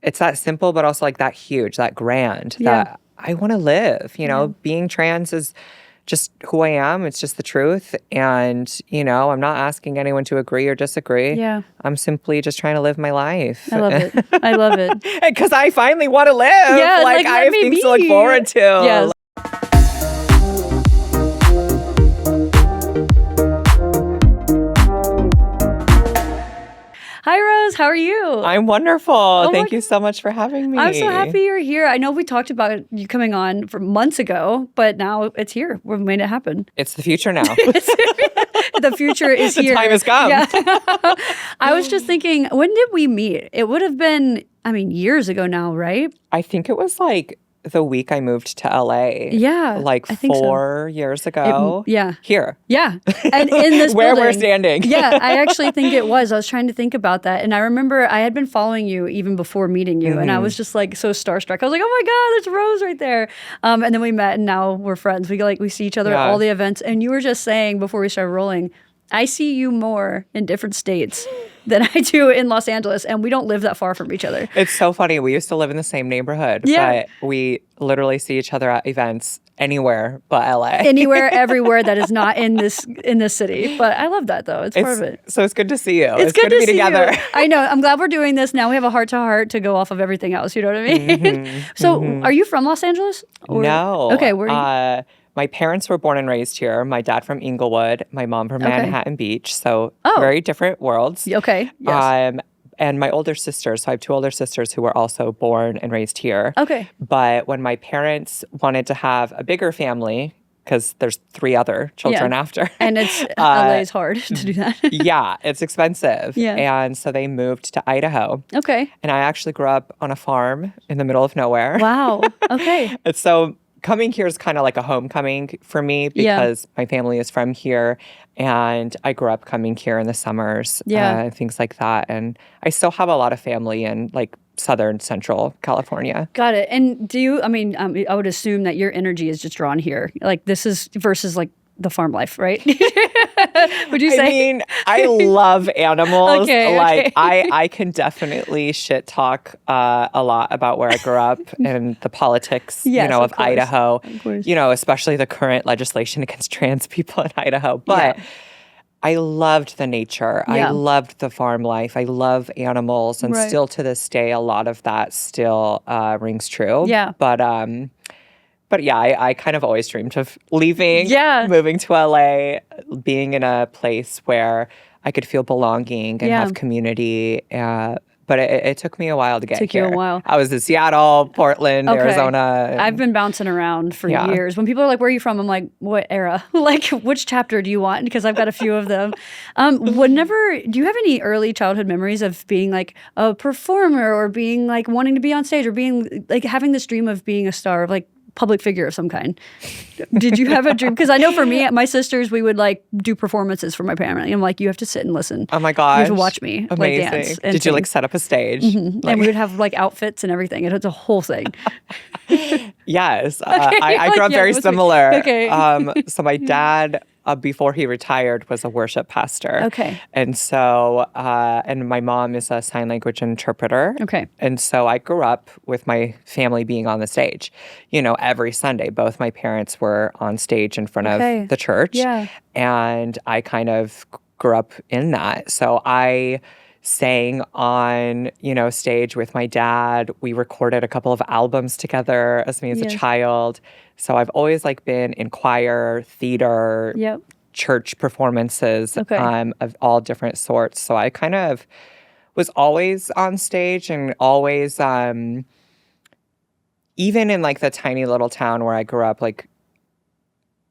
it's that simple, but also like that huge, that grand, that I want to live. You know, being trans is just who I am. It's just the truth. And, you know, I'm not asking anyone to agree or disagree. Yeah. I'm simply just trying to live my life. I love it. I love it. Because I finally want to live. Yeah, like I have things to look be. forward to. Yes. Hi, Rose. How are you? I'm wonderful. Thank you so much for having me. I'm so happy you're here. I know we talked about you coming on for months ago, but now it's here. We've made it happen. It's the future now. The future is here. The time has come. Yeah. I was just thinking, when did we meet? It would have been, years ago now, right? I think it was like the week I moved to LA. Yeah. Like 4 years ago. Here. Yeah. And in this where building. We're standing. Yeah, I actually think it was. I was trying to think about that. And I remember I had been following you even before meeting you. And I was just like so starstruck. I was like, oh my God, there's Rose right there. And then we met and now we're friends. We see each other at all the events. And you were just saying before we started rolling, I see you more in different states than I do in Los Angeles, and we don't live that far from each other. It's so funny. We used to live in the same neighborhood, but we literally see each other at events anywhere but LA. Anywhere, everywhere that is not in this city. But I love that, though. It's part of it. So it's good to see you. It's good to be see together. You. I know. I'm glad we're doing this. Now we have a heart-to-heart to go off of everything else. You know what I mean? So are you from Los Angeles? No. Okay, where are you? My parents were born and raised here. My dad from Inglewood, my mom from Manhattan Beach. So very different worlds. Okay. Yes. And my older sisters, so I have two older sisters who were also born and raised here. Okay. But when my parents wanted to have a bigger family, because there's 3 other children after. And LA is hard to do that. Yeah, it's expensive. Yeah. And so they moved to Idaho. Okay. And I actually grew up on a farm in the middle of nowhere. Wow. Okay. And so coming here is kind of like a homecoming for me because my family is from here and I grew up coming here in the summers and things like that. And I still have a lot of family in like southern central California. Got it. And do you, I would assume that your energy is just drawn here. Like this is versus like the farm life, right? Would you say? I mean, I love animals. Okay. I can definitely shit talk a lot about where I grew up and the politics, of Idaho. Of course. Especially the current legislation against trans people in Idaho. But I loved the nature. I loved the farm life. I love animals. And still to this day, a lot of that still rings true. Yeah. But yeah, I kind of always dreamed of leaving, moving to LA, being in a place where I could feel belonging and have community. But it took me a while to get here. Took you a while. I was in Seattle, Portland, Arizona. I've been bouncing around for years. When people are like, where are you from? I'm like, what era? Like, which chapter do you want? Because I've got a few of them. Do you have any early childhood memories of being like a performer or being like wanting to be on stage or being like having this dream of being a star of like public figure of some kind? Did you have a dream? Because I know for me, my sisters, we would like do performances for my family. I'm like, you have to sit and listen. Oh my gosh. You have to watch me Amazing. like dance. And Did you like set up a stage? Mm-hmm. And we would have like outfits and everything. It was a whole thing. Yes. I grew up very similar. Okay. So my dad, before he retired, was a worship pastor. Okay. And so, and my mom is a sign language interpreter. Okay. And so I grew up with my family being on the stage. Every Sunday, both my parents were on stage in front of the church. Yeah. And I kind of grew up in that. So I sang on, stage with my dad. We recorded a couple of albums together as me as a child. So I've always been in choir, theater, church performances of all different sorts. So I kind of was always on stage and always, even in the tiny little town where I grew up,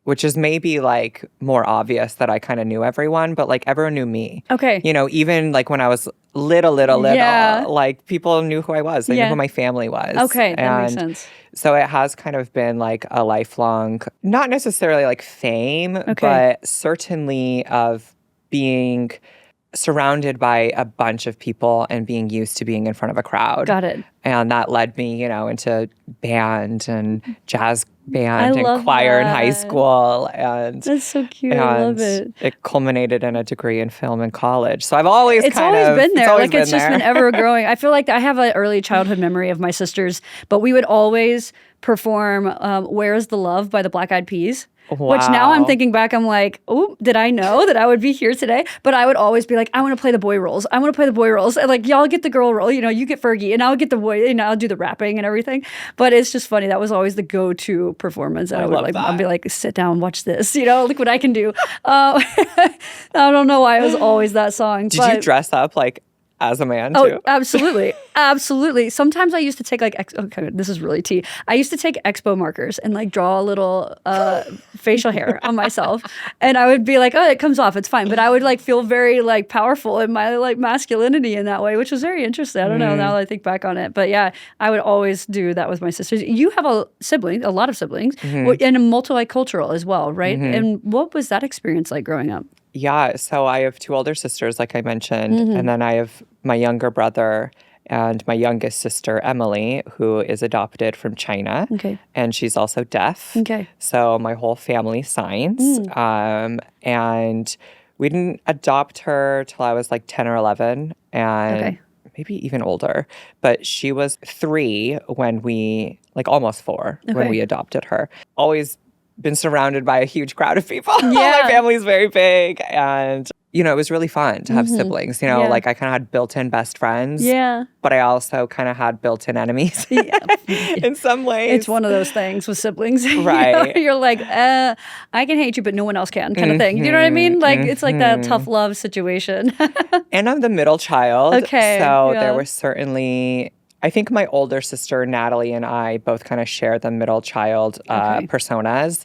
which is maybe more obvious that I kind of knew everyone, but everyone knew me. Okay. Even when I was little, people knew who I was. They knew who my family was. Okay, that makes sense. So it has kind of been a lifelong, not necessarily fame, but certainly of being surrounded by a bunch of people and being used to being in front of a crowd. Got it. And that led me, into band and jazz band I and love choir in high that. school. And That's so cute. I love it. it culminated in a degree in film in college. So I've always It's always been there. It's just been ever growing. I feel like I have an early childhood memory of my sisters, but we would always perform Where Is the Love by the Black Eyed Peas. Wow. Which now I'm thinking back, I'm like, oh, did I know that I would be here today? But I would always be like, I want to play the boy roles. I want to play the boy roles. And like, y'all get the girl role, you get Fergie, and I'll get the boy, I'll do the rapping and everything. But it's just funny. That was always the go-to performance. And I would I'd be like, sit down, watch this, look what I can do. I don't know why it was always that song. Did you dress up like as a man too? Oh, absolutely. Absolutely. Sometimes I used to take okay, this is really tea. I used to take expo markers and like draw a little facial hair on myself. And I would be like, oh, it comes off. It's fine. But I would like feel very like powerful in my like masculinity in that way, which was very interesting. I don't know now that I think back on it. But yeah, I would always do that with my sisters. You have a lot of siblings, and multicultural as well, right? And what was that experience like growing up? Yeah, so I have 2 older sisters, like I mentioned, and then I have my younger brother and my youngest sister, Emily, who is adopted from China. Okay. And she's also deaf. Okay. So my whole family signs. And we didn't adopt her till I was like 10 or 11, and maybe even older. But she was 3 when almost 4 when we adopted her. Always been surrounded by a huge crowd of people. Yeah. My family's very big. And, it was really fun to have siblings. Like I kind of had built-in best friends. Yeah. But I also kind of had built-in enemies in some ways. It's one of those things with siblings. Right. You're like, I can hate you, but no one else can kind of thing. You know what I mean? Like, it's like that tough love situation. And I'm the middle child. Okay. So there was certainly... I think my older sister, Natalie, and I both kind of share the middle child personas.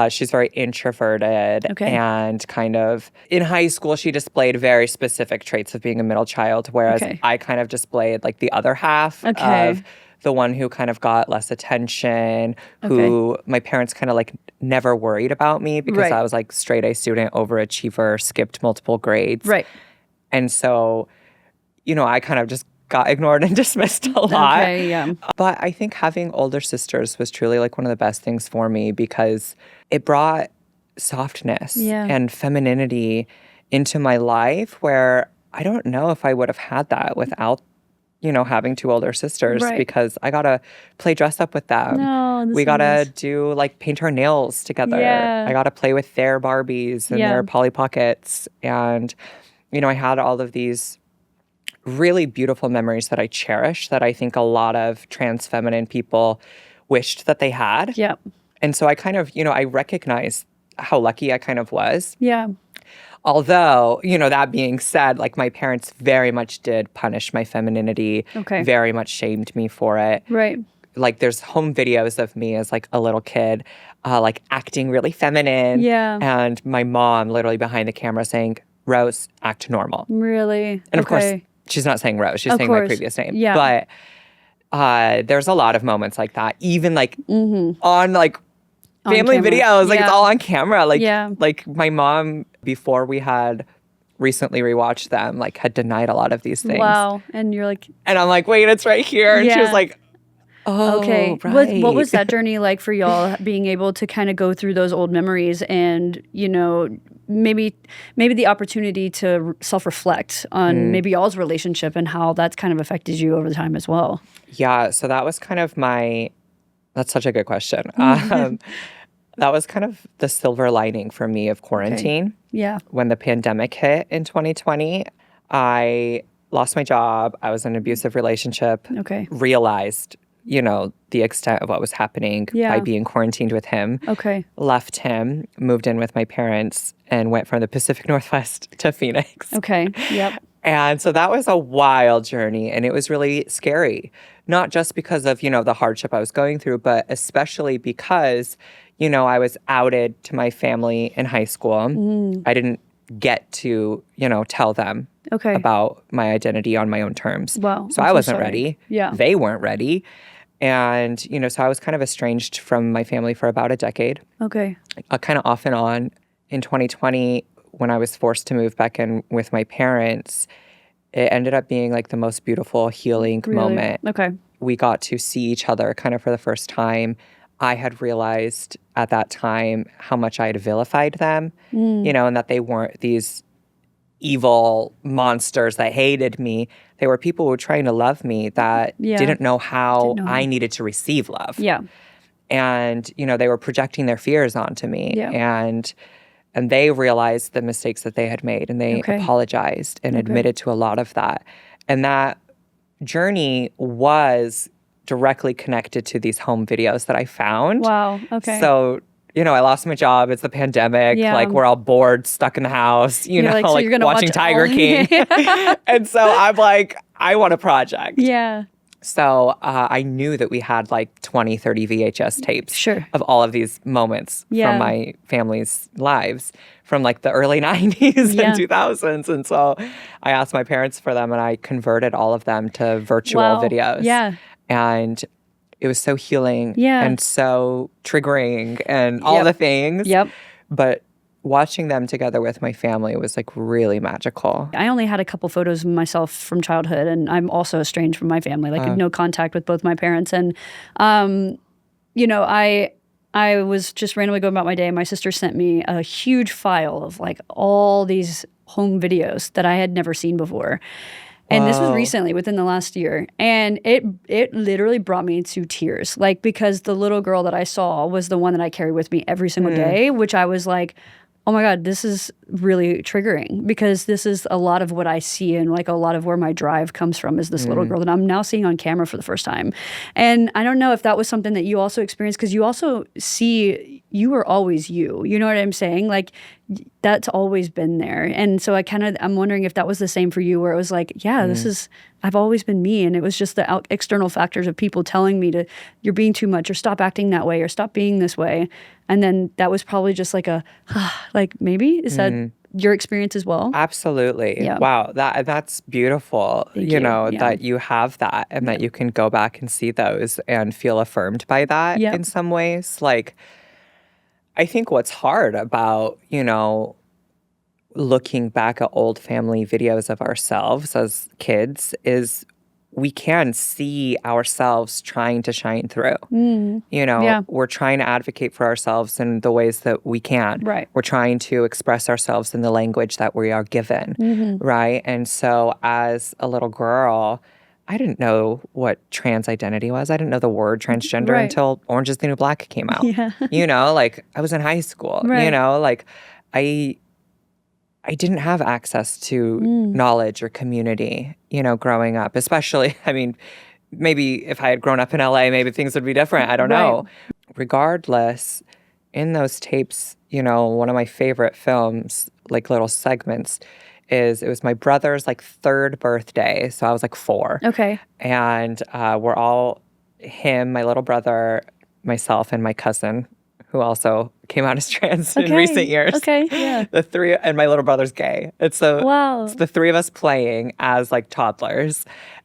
She's very introverted and kind of in high school, she displayed very specific traits of being a middle child, whereas I kind of displayed like the other half of the one who kind of got less attention, who my parents kind of like never worried about me because I was like straight A student, overachiever, skipped multiple grades. Right. And so, I kind of just got ignored and dismissed a lot. Okay, yeah. But I think having older sisters was truly like one of the best things for me because it brought softness and femininity into my life where I don't know if I would have had that without, having 2 older sisters because I got to play dress up with them. We got to do like paint our nails together. Yeah. I got to play with their Barbies and their Polly Pockets. And, I had all of these really beautiful memories that I cherish that I think a lot of trans feminine people wished that they had. Yeah. And so I kind of, I recognize how lucky I kind of was. Yeah. Although, that being said, like my parents very much did punish my femininity, very much shamed me for it. Right. Like there's home videos of me as like a little kid, like acting really feminine. Yeah. And my mom literally behind the camera saying, Rose, act normal. Really? And of course, she's not saying Rose. She's saying my previous name. Yeah. But there's a lot of moments like that. Even like on like family videos. Like it's all on camera. Like my mom, before we had recently rewatched them, like had denied a lot of these things. Wow. And you're like... And I'm like, wait, it's right here. And she was like, oh, okay. Right. What was that journey like for y'all, being able to kind of go through those old memories and, maybe the opportunity to self-reflect on maybe y'all's relationship and how that's kind of affected you over the time as well? Yeah, so that was kind of that's such a good question. That was kind of the silver lining for me of quarantine. Okay. Yeah. When the pandemic hit in 2020, I lost my job. I was in an abusive relationship. Okay. Realized, the extent of what was happening by being quarantined with him. Okay. Left him, moved in with my parents, and went from the Pacific Northwest to Phoenix. Okay. Yep. And so that was a wild journey, and it was really scary. Not just because of, the hardship I was going through, but especially because, I was outed to my family in high school. I didn't get to, tell them about my identity on my own terms. Wow. So I wasn't ready. Yeah. They weren't ready. And, so I was kind of estranged from my family for about a decade. Okay. Kind of off and on. In 2020, when I was forced to move back in with my parents, it ended up being like the most beautiful healing moment. Okay. We got to see each other kind of for the first time. I had realized at that time how much I had vilified them, and that they weren't these evil monsters that hated me. They were people who were trying to love me that didn't know how I needed to receive love. Yeah. And, they were projecting their fears onto me. Yeah. And they realized the mistakes that they had made, and they apologized and admitted to a lot of that. And that journey was directly connected to these home videos that I found. Wow. Okay. So, I lost my job. It's the pandemic. Yeah. Like, we're all bored, stuck in the house, You're like, so you're gonna watching Tiger King. And so I'm like, I want a project. Yeah. So I knew that we had like 20, 30 VHS tapes of all of these moments from my family's lives from like the early 90s and 2000s. And so I asked my parents for them, and I converted all of them to virtual videos. Yeah. And it was so healing and so triggering and all the things. Yep. But watching them together with my family was like really magical. I only had a couple photos of myself from childhood, and I'm also estranged from my family, like no contact with both my parents. And, I was just randomly going about my day, and my sister sent me a huge file of like all these home videos that I had never seen before. And this was recently, within the last year. And it literally brought me to tears. Like, because the little girl that I saw was the one that I carry with me every single day, which I was like, oh my God, this is really triggering, because this is a lot of what I see, and like a lot of where my drive comes from is this little girl that I'm now seeing on camera for the first time. And I don't know if that was something that you also experienced, because you also see you were always you. You know what I'm saying? Like, that's always been there. And so I'm wondering if that was the same for you, where it was like, I've always been me. And it was just the external factors of people telling me you're being too much, or stop acting that way, or stop being this way. And then that was probably just like like, maybe, is that your experience as well? Absolutely. Yeah. Wow. That's beautiful, Thank you. that you have that, and that you can go back and see those and feel affirmed by that in some ways. Like, I think what's hard about, looking back at old family videos of ourselves as kids is we can see ourselves trying to shine through. We're trying to advocate for ourselves in the ways that we can. Right. We're trying to express ourselves in the language that we are given. Right. And so as a little girl, I didn't know what trans identity was. I didn't know the word transgender until Orange is the New Black came out. Like, I was in high school. Like, I didn't have access to knowledge or community, growing up. Especially, I mean, maybe if I had grown up in LA, maybe things would be different. I don't know. Regardless, in those tapes, one of my favorite films, like little segments, it was my brother's like 3rd birthday. So I was like 4. Okay. And we're all, him, my little brother, myself, and my cousin, who also came out as trans in recent years. Okay, yeah. The 3, and my little brother's gay. It's the 3 of us playing as like toddlers.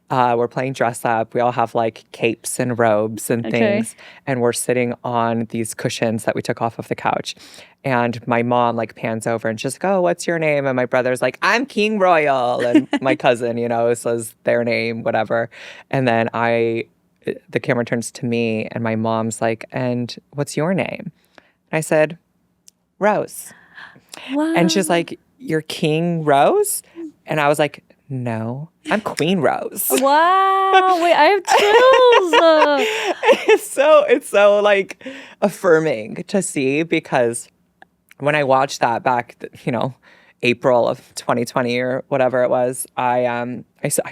We're playing dress up. We all have like capes and robes and things. And we're sitting on these cushions that we took off of the couch. And my mom like pans over and she's like, oh, what's your name? And my brother's like, I'm King Royal. And my cousin, says their name, whatever. And then the camera turns to me, and my mom's like, and what's your name? And I said, Rose. Wow. And she's like, you're King Rose? And I was like, no, I'm Queen Rose. Wow. Wait, I have chills. It's so like affirming to see, because when I watched that back, April of 2020 or whatever it was, I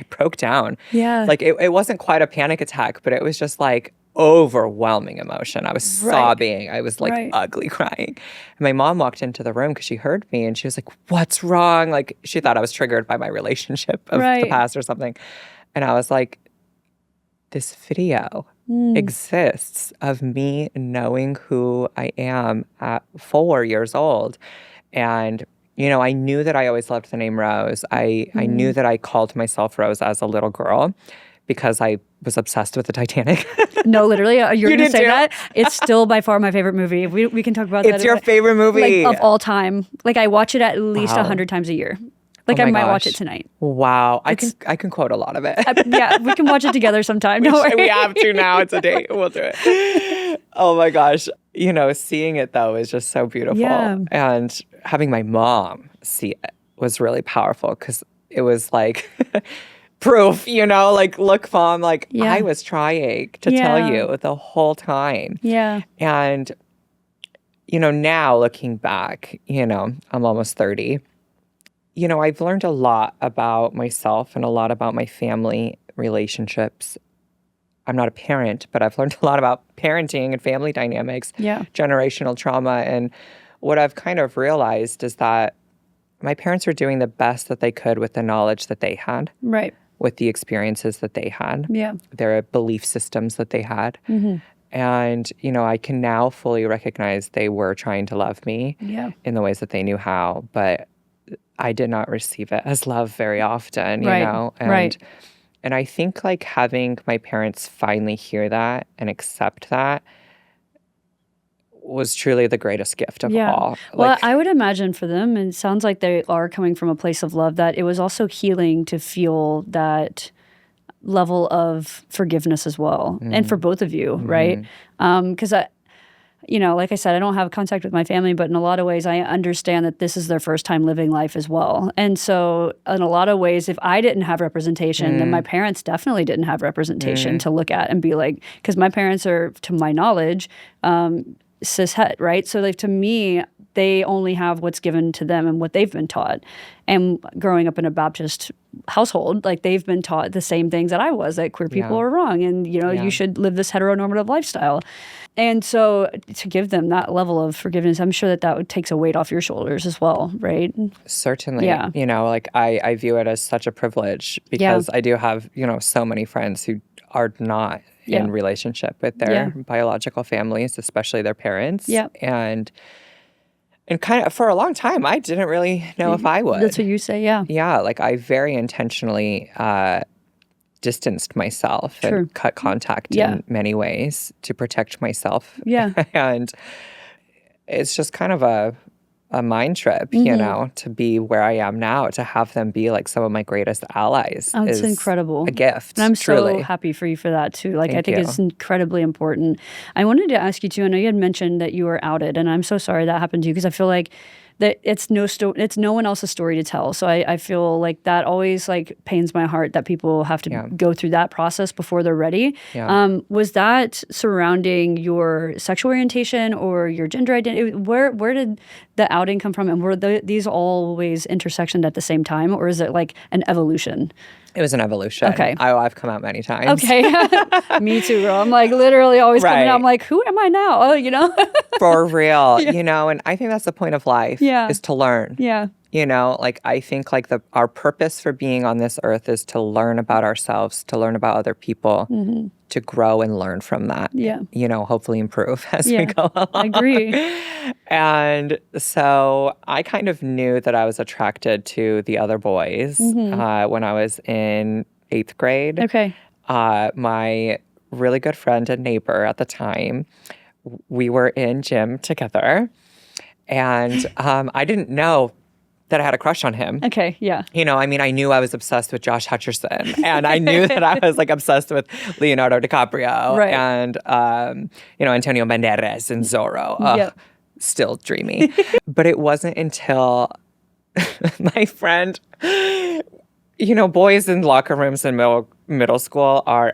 broke down. Yeah. Like, it wasn't quite a panic attack, but it was just like overwhelming emotion. I was sobbing. I was like ugly crying. And my mom walked into the room because she heard me, and she was like, what's wrong? Like, she thought I was triggered by my relationship of the past or something. And I was like, this video exists of me knowing who I am at 4 years old. And I knew that I always loved the name Rose. I knew that I called myself Rose as a little girl because I was obsessed with the Titanic. No, literally, you're going to say too? that? It's still by far my favorite movie. We can talk about that. It's your favorite movie? Like, of all time. Like, I watch it at least 100 times a year. Like, I might watch it tonight. Wow. I can quote a lot of it. Yeah, we can watch it together sometime. Don't worry. We have to now. It's a date. We'll do it. Oh my gosh. You know, seeing it though is just so beautiful. Yeah. And having my mom see it was really powerful because it was like proof, you know, like, look, Mom, like I was trying to tell you the whole time. Yeah. And, you know, now looking back, you know, I'm almost 30. You know, I've learned a lot about myself and a lot about my family relationships. I'm not a parent, but I've learned a lot about parenting and family dynamics, generational trauma. And what I've kind of realized is that my parents were doing the best that they could with the knowledge that they had. Right. With the experiences that they had. Yeah. Their belief systems that they had. Mm-hmm. And, you know, I can now fully recognize they were trying to love me in the ways that they knew how. But I did not receive it as love very often, you know? And I think like having my parents finally hear that and accept that was truly the greatest gift of all. Well, I would imagine for them, and it sounds like they are coming from a place of love, that it was also healing to feel that level of forgiveness as well. And for both of you, right? Because you know, like I said, I don't have contact with my family, but in a lot of ways, I understand that this is their first time living life as well. And so in a lot of ways, if I didn't have representation, then my parents definitely didn't have representation to look at and be like, because my parents are, to my knowledge, cishet, right? So like to me, they only have what's given to them and what they've been taught. And growing up in a Baptist household, like they've been taught the same things that I was, that queer people are wrong and, you know, you should live this heteronormative lifestyle. And so to give them that level of forgiveness, I'm sure that takes a weight off your shoulders as well, right? Certainly. Yeah. You know, like I view it as such a privilege because I do have, you know, so many friends who are not in relationship with their biological families, especially their parents. And kind of for a long time, I didn't really know if I would. That's what you say, yeah. Yeah, like I very intentionally distanced myself and cut contact in many ways to protect myself. Yeah. And it's just kind of a mind trip, you know, to be where I am now, to have them be like some of my greatest allies. Oh, it's incredible. A gift. And I'm truly. so happy for you for that too. Like, Thank I think you. it's incredibly important. I wanted to ask you too, I know you had mentioned that you were outed, and I'm so sorry that happened to you because I feel like that it's no one else's story to tell. So I feel like that always like pains my heart that people have to go through that process before they're ready. Yeah. Was that surrounding your sexual orientation or your gender identity? Where did the outing come from? And were these always intersectioned at the same time? Or is it like an evolution? It was an evolution. Okay. I've come out many times. Okay. Me too, girl. I'm like literally always coming out. I'm like, who am I now? Oh, you know? For real, you know, and I think that's the point of life is to learn. Yeah. You know, like I think like our purpose for being on this earth is to learn about ourselves, to learn about other people, to grow and learn from that. Yeah. You know, hopefully improve as we go along. I agree. And so I kind of knew that I was attracted to the other boys when I was in 8th grade. Okay. My really good friend and neighbor at the time, we were in gym together. And I didn't know that I had a crush on him. Okay, yeah. You know, I mean, I knew I was obsessed with Josh Hutcherson, and I knew that I was like obsessed with Leonardo DiCaprio and, you know, Antonio Banderas and Zorro. Still dreamy. But it wasn't until my friend, you know, boys in locker rooms in middle school are,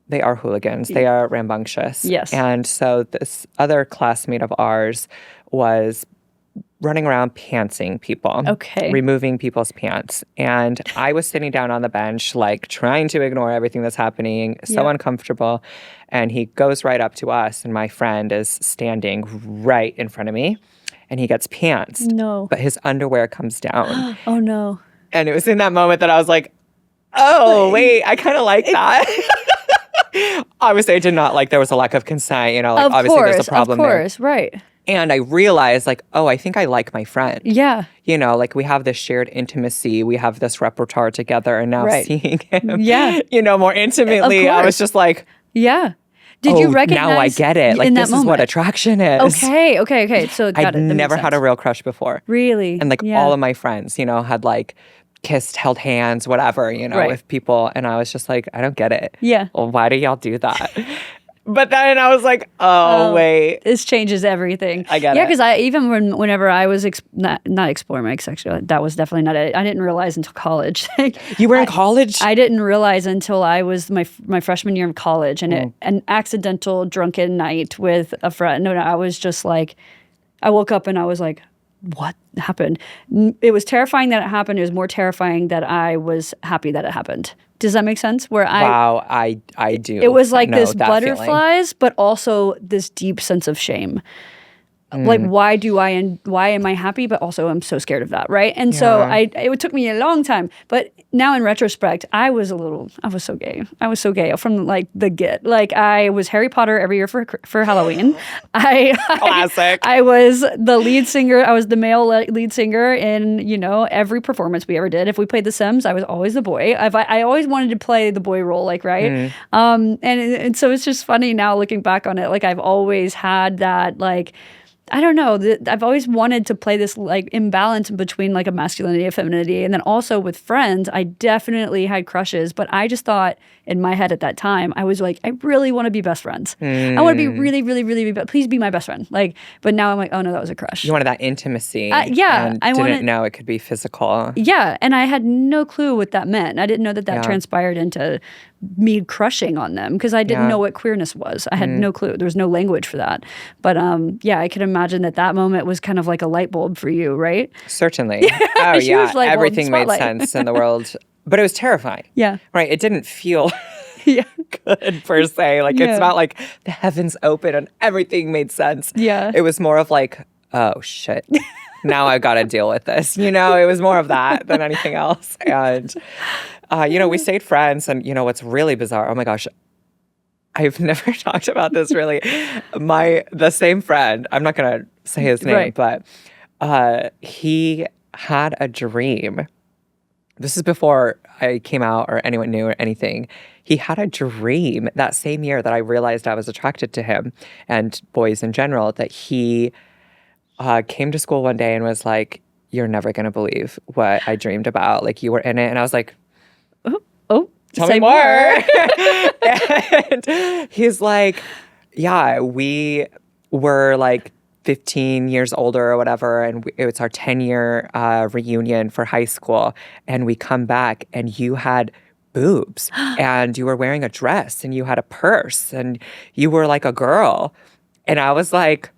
they are hooligans. They are rambunctious. Yes. And so this other classmate of ours was running around pantsing people. Okay. Removing people's pants. And I was sitting down on the bench, like trying to ignore everything that's happening, so uncomfortable. And he goes right up to us, and my friend is standing right in front of me, and he gets pantsed. No. But his underwear comes down. Oh, no. And it was in that moment that I was like, oh, wait, I kind of like that. Obviously, I did not like there was a lack of consent. You know, like obviously there's a problem there. Of course, right. And I realized, like, oh, I think I like my friend. Yeah. You know, like, we have this shared intimacy. We have this repertoire together. And now seeing him, you know, more intimately, I was just like, yeah. Did you recognize now I get it. Like, this is what attraction is. Okay. So got I'd never had a real crush before. Really? And, like, all of my friends, you know, had, like, kissed, held hands, whatever, you know, with people. And I was just like, I don't get it. Yeah. Well, why do y'all do that? But then I was like, oh, wait. This changes everything. I get it. Yeah, because whenever I was not exploring my sexuality, that was definitely not it. I didn't realize until college. You were in college? I didn't realize until I was my freshman year of college, and an accidental drunken night with a friend. No, I was just like, I woke up and I was like, what happened? It was terrifying that it happened. It was more terrifying that I was happy that it happened. Does that make sense? Wow, I do. It was like this butterflies, but also this deep sense of shame. Like, why am I happy? But also I'm so scared of that, right? And so it took me a long time. But now in retrospect, I was so gay. I was so gay from like the get. Like, I was Harry Potter every year for Halloween. Classic. I was the lead singer. I was the male lead singer in, you know, every performance we ever did. If we played The Sims, I was always the boy. I always wanted to play the boy role, like, right? And so it's just funny now looking back on it. Like, I've always had that, like, I don't know. I've always wanted to play this like imbalance between like a masculinity and femininity. And then also with friends, I definitely had crushes, but I just thought in my head at that time, I was like, I really want to be best friends. I want to be really, really, really, please be my best friend. Like, but now I'm like, oh no, that was a crush. You wanted that intimacy. Yeah. And I didn't know it could be physical. Yeah. And I had no clue what that meant. I didn't know that transpired into me crushing on them because I didn't know what queerness was. I had no clue. There was no language for that. But I could imagine that moment was kind of like a light bulb for you, right? Certainly. Oh yeah. Like, everything made sense in the world. But it was terrifying. Yeah. Right. It didn't feel good per se. Like, it's not like the heavens open and everything made sense. Yeah. It was more of like, oh shit. Now I've got to deal with this. You know, it was more of that than anything else. And, you know, we stayed friends. And, you know, what's really bizarre, oh my gosh, I've never talked about this really. The same friend, I'm not going to say his name, but he had a dream. This is before I came out or anyone knew or anything. He had a dream that same year that I realized I was attracted to him and boys in general, that he came to school one day and was like, you're never going to believe what I dreamed about. Like, you were in it. And I was like, oh, tell me more. And he's like, yeah, we were like 15 years older or whatever, and it's our 10-year reunion for high school, and we come back and you had boobs and you were wearing a dress and you had a purse and you were like a girl. And I was like,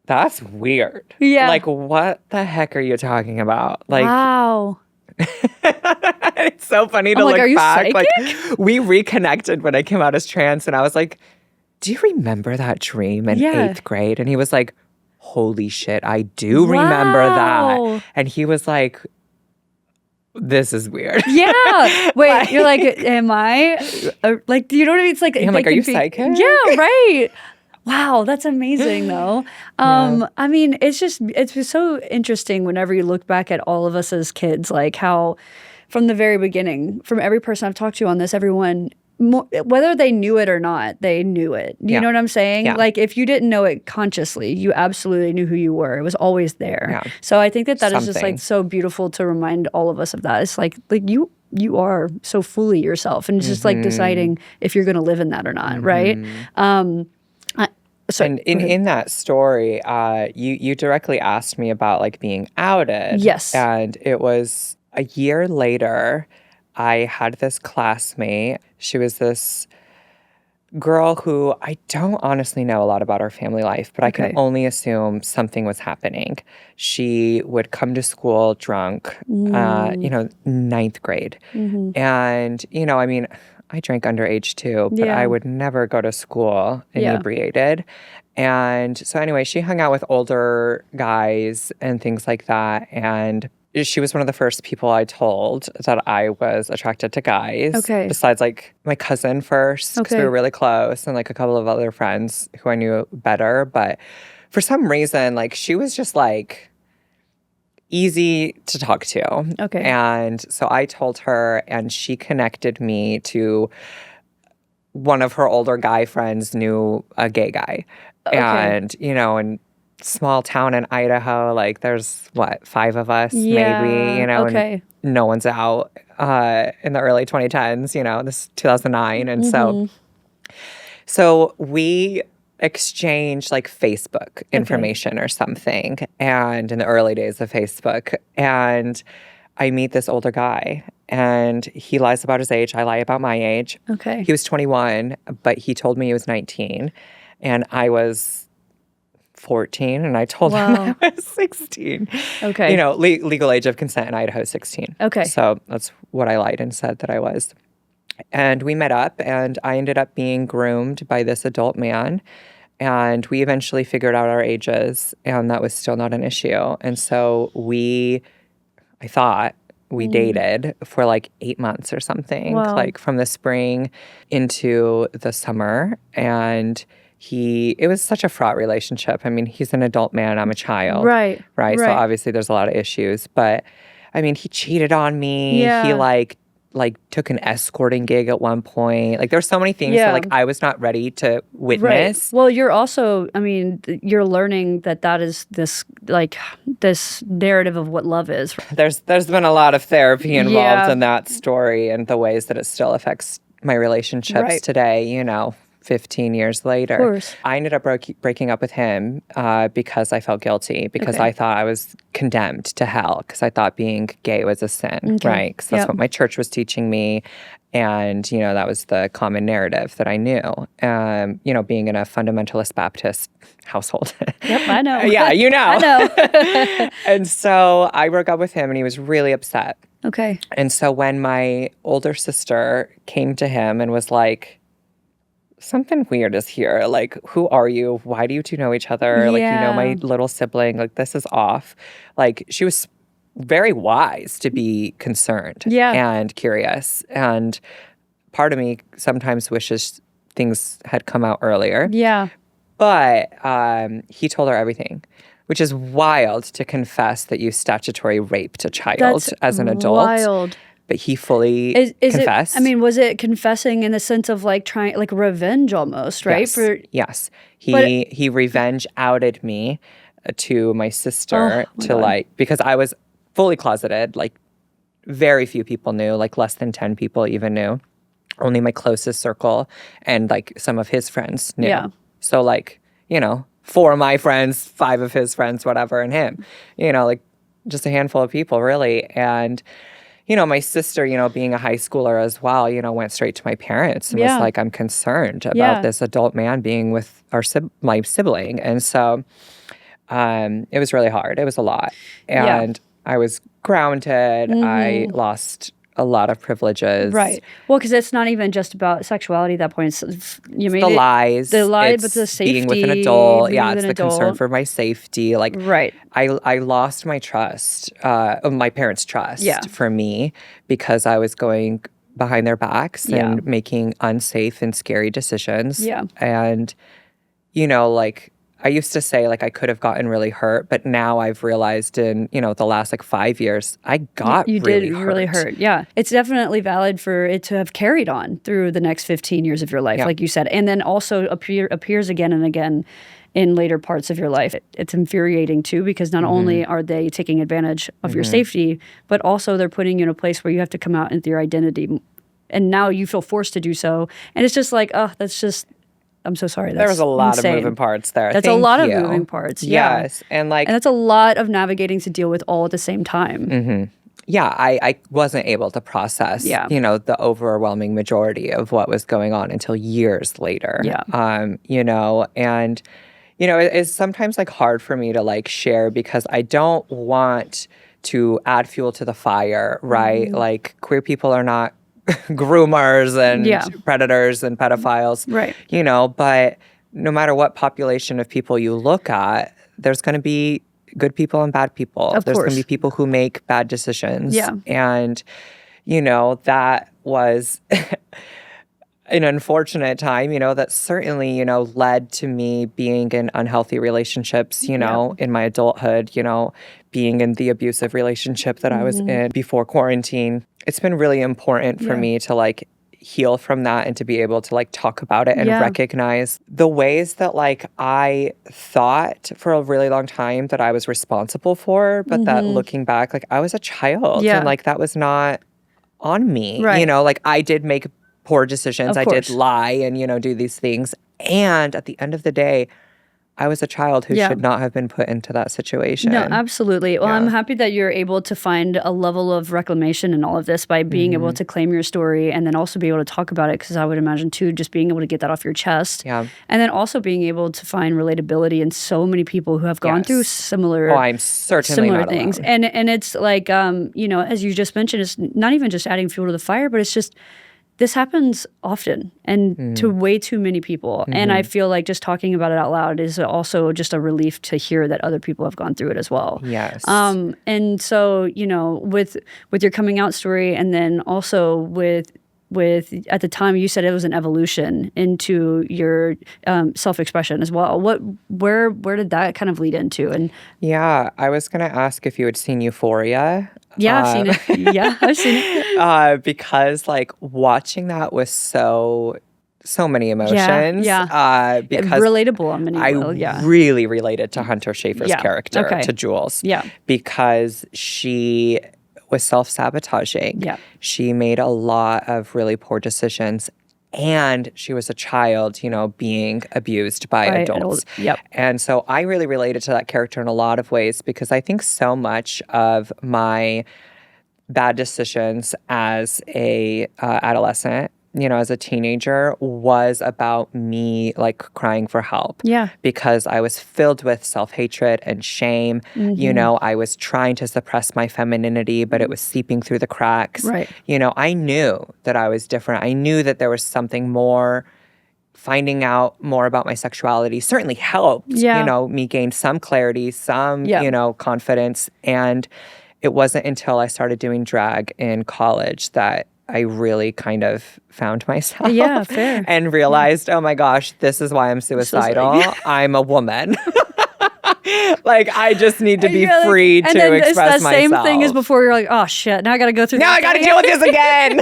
that's weird. Yeah. Like, what the heck are you talking about? Like, wow. It's so funny to look are you back. psychic? Like, we reconnected when I came out as trans, and I was like, do you remember that dream in 8th grade? And he was like, holy shit, I do remember that. And he was like, this is weird. Yeah. Wait, like, you're like, am I? Like, you know what I mean? It's like, I'm like, are you psychic? Yeah, right. Wow, that's amazing, though. I mean, it's just so interesting whenever you look back at all of us as kids, like how from the very beginning, from every person I've talked to on this, everyone, whether they knew it or not, they knew it. Do you know what I'm saying? Yeah. Like, if you didn't know it consciously, you absolutely knew who you were. It was always there. Yeah. So I think that is just like so beautiful to remind all of us of that. It's like you are so fully yourself, and it's just like deciding if you're going to live in that or not, right? And in that story, you directly asked me about like being outed. Yes. And it was a year later, I had this classmate. She was this girl who I don't honestly know a lot about her family life, but I can only assume something was happening. She would come to school drunk, 9th grade. And, I mean, I drank underage too, but I would never go to school inebriated. And so anyway, she hung out with older guys and things like that. And she was one of the first people I told that I was attracted to guys. Okay. Besides like my cousin first, because we were really close, and like a couple of other friends who I knew better. But for some reason, like, she was just, like, easy to talk to. Okay. And so I told her, and she connected me to one of her older guy friends knew a gay guy. Okay. And, in small town in Idaho, like, there's, 5 of us, maybe, Okay. and no one's out in the early 2010s, this is 2009. And so we exchanged, like, Facebook information or something, and in the early days of Facebook. And I meet this older guy, and he lies about his age. I lie about my age. Okay. He was 21, but he told me he was 19, and I was 14, and I told him I was 16. Okay. Legal age of consent in Idaho is 16. Okay. So that's what I lied and said that I was. And we met up, and I ended up being groomed by this adult man. And we eventually figured out our ages, and that was still not an issue. And so I thought we dated for like 8 months or something, like from the spring into the summer. And it was such a fraught relationship. I mean, he's an adult man, I'm a child. Right. So obviously there's a lot of issues. But I mean, he cheated on me. Yeah. He like took an escorting gig at one point. Like, there's so many things that, like, I was not ready to witness. Right. Well, you're also, I mean, you're learning that is this narrative of what love is. There's been a lot of therapy involved in that story, and the ways that it still affects my relationships today, 15 years later. Of course. I ended up breaking up with him because I felt guilty, because I thought I was condemned to hell, because I thought being gay was a sin, right? Because that's what my church was teaching me. And, that was the common narrative that I knew, being in a fundamentalist Baptist household. Yep, I know. Yeah, I know. And so I broke up with him, and he was really upset. Okay. And so when my older sister came to him and was like, something weird is here. Like, who are you? Why do you two know each other? Like, my little sibling, like, this is off. Like, she was very wise to be concerned and curious. And part of me sometimes wishes things had come out earlier. Yeah. But he told her everything, which is wild to confess that you statutory raped a child as an adult. Wild. But he fully confessed. Was it confessing in the sense of like trying, like revenge almost, right? Yes. He revenge outed me to my sister because I was fully closeted. Like, very few people knew, like less than 10 people even knew. Only my closest circle and like some of his friends knew. Yeah. So like, 4 of my friends, 5 of his friends, whatever, and him. Like just a handful of people really. And my sister, being a high schooler as well, went straight to my parents and was like, I'm concerned about this adult man being with my sibling. And so it was really hard. It was a lot. And I was grounded. I lost a lot of privileges. Right. Well, because it's not even just about sexuality at that point. It's the lies. The lies, but the safety. Being with an adult. Yeah, it's the concern for my safety. Like, right. I lost my trust, my parents' trust for me, because I was going behind their backs and making unsafe and scary decisions. Yeah. And, like, I used to say, like, I could have gotten really hurt, but now I've realized in, the last, like, 5 years, I got you really did hurt. really hurt. Yeah. It's definitely valid for it to have carried on through the next 15 years of your life, like you said, and then also appears again and again in later parts of your life. It's infuriating, too, because not only are they taking advantage of your safety, but also they're putting you in a place where you have to come out into your identity, and now you feel forced to do so. And it's just like, oh, that's just... I'm so sorry. There was a lot insane. of moving parts there. That's a lot of moving parts. Yeah. Yes. And that's a lot of navigating to deal with all at the same time. Yeah, I wasn't able to process, the overwhelming majority of what was going on until years later. Yeah. And, it's sometimes like hard for me to like share, because I don't want to add fuel to the fire, right? Like, queer people are not groomers and predators and pedophiles, right? But no matter what population of people you look at, there's going to be good people and bad people. There's going to be people who make bad decisions. Yeah. And, that was an unfortunate time, that certainly, led to me being in unhealthy relationships, in my adulthood, being in the abusive relationship that I was in before quarantine. It's been really important for me to like heal from that and to be able to like talk about it and recognize the ways that like I thought for a really long time that I was responsible for, but that looking back, like I was a child and like that was not on me. Like I did make poor decisions. I did lie and, do these things. And at the end of the day, I was a child who should not have been put into that situation. No, absolutely. Well, I'm happy that you're able to find a level of reclamation in all of this by being able to claim your story and then also be able to talk about it, because I would imagine, too, just being able to get that off your chest. Yeah. And then also being able to find relatability in so many people who have gone through similar I'm certainly not things. alone. And it's like, as you just mentioned, it's not even just adding fuel to the fire, but it's just this happens often and to way too many people. And I feel like just talking about it out loud is also just a relief to hear that other people have gone through it as well. Yes. And so, with your coming out story, and then also with at the time you said it was an evolution into your self-expression as well. Where did that kind of lead into? And yeah, I was going to ask if you had seen Euphoria. Yeah, I've seen it. Yeah, I've seen it. Because like watching that was so many emotions. Yeah. Because relatable on many levels. I really related to Hunter Schafer's character, to Jules. Yeah. Because she was self-sabotaging. Yeah. She made a lot of really poor decisions. And she was a child, being abused by adults. Yep. And so I really related to that character in a lot of ways, because I think so much of my bad decisions as a adolescent, as a teenager, was about me like crying for help. Yeah. Because I was filled with self-hatred and shame. I was trying to suppress my femininity, but it was seeping through the cracks. Right. I knew that I was different. I knew that there was something more. Finding out more about my sexuality certainly helped, me gain some clarity, some, confidence. And it wasn't until I started doing drag in college that I really kind of found myself. Yeah, fair. And realized, oh my gosh, this is why I'm suicidal. I'm a woman. Like, I just need to be free to express myself. And then it's that same thing as before. You're like, oh, shit, now I got to go through Now I got to deal with this again.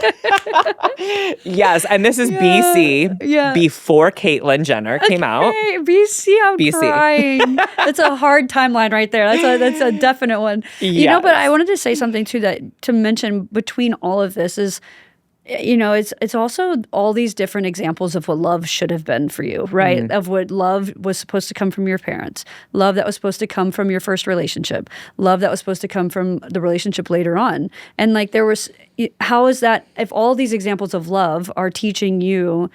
Yes, and this is BC, before Caitlyn Jenner came out. BC, I'm crying. That's a hard timeline right there. That's a definite one. Yes. But I wanted to say something, too, to mention between all of this is, it's also all these different examples of what love should have been for you, right? Of what love was supposed to come from your parents, love that was supposed to come from your first relationship, love that was supposed to come from the relationship later on. And like how is that, if all these examples of love are teaching you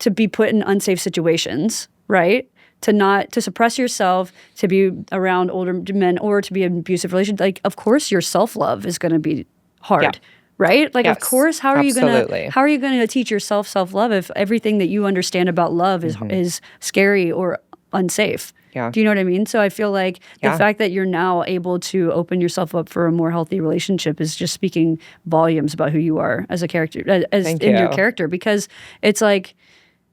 to be put in unsafe situations, right? To suppress yourself, to be around older men, or to be in an abusive relationship, like, of course your self-love is going to be hard. Yeah. Right? Like, of course, how are you gonna teach yourself self-love if everything that you understand about love is scary or unsafe? Yeah. Do you know what I mean? So I feel like the fact that you're now able to open yourself up for a more healthy relationship is just speaking volumes about who you are as a character, your character, because it's like,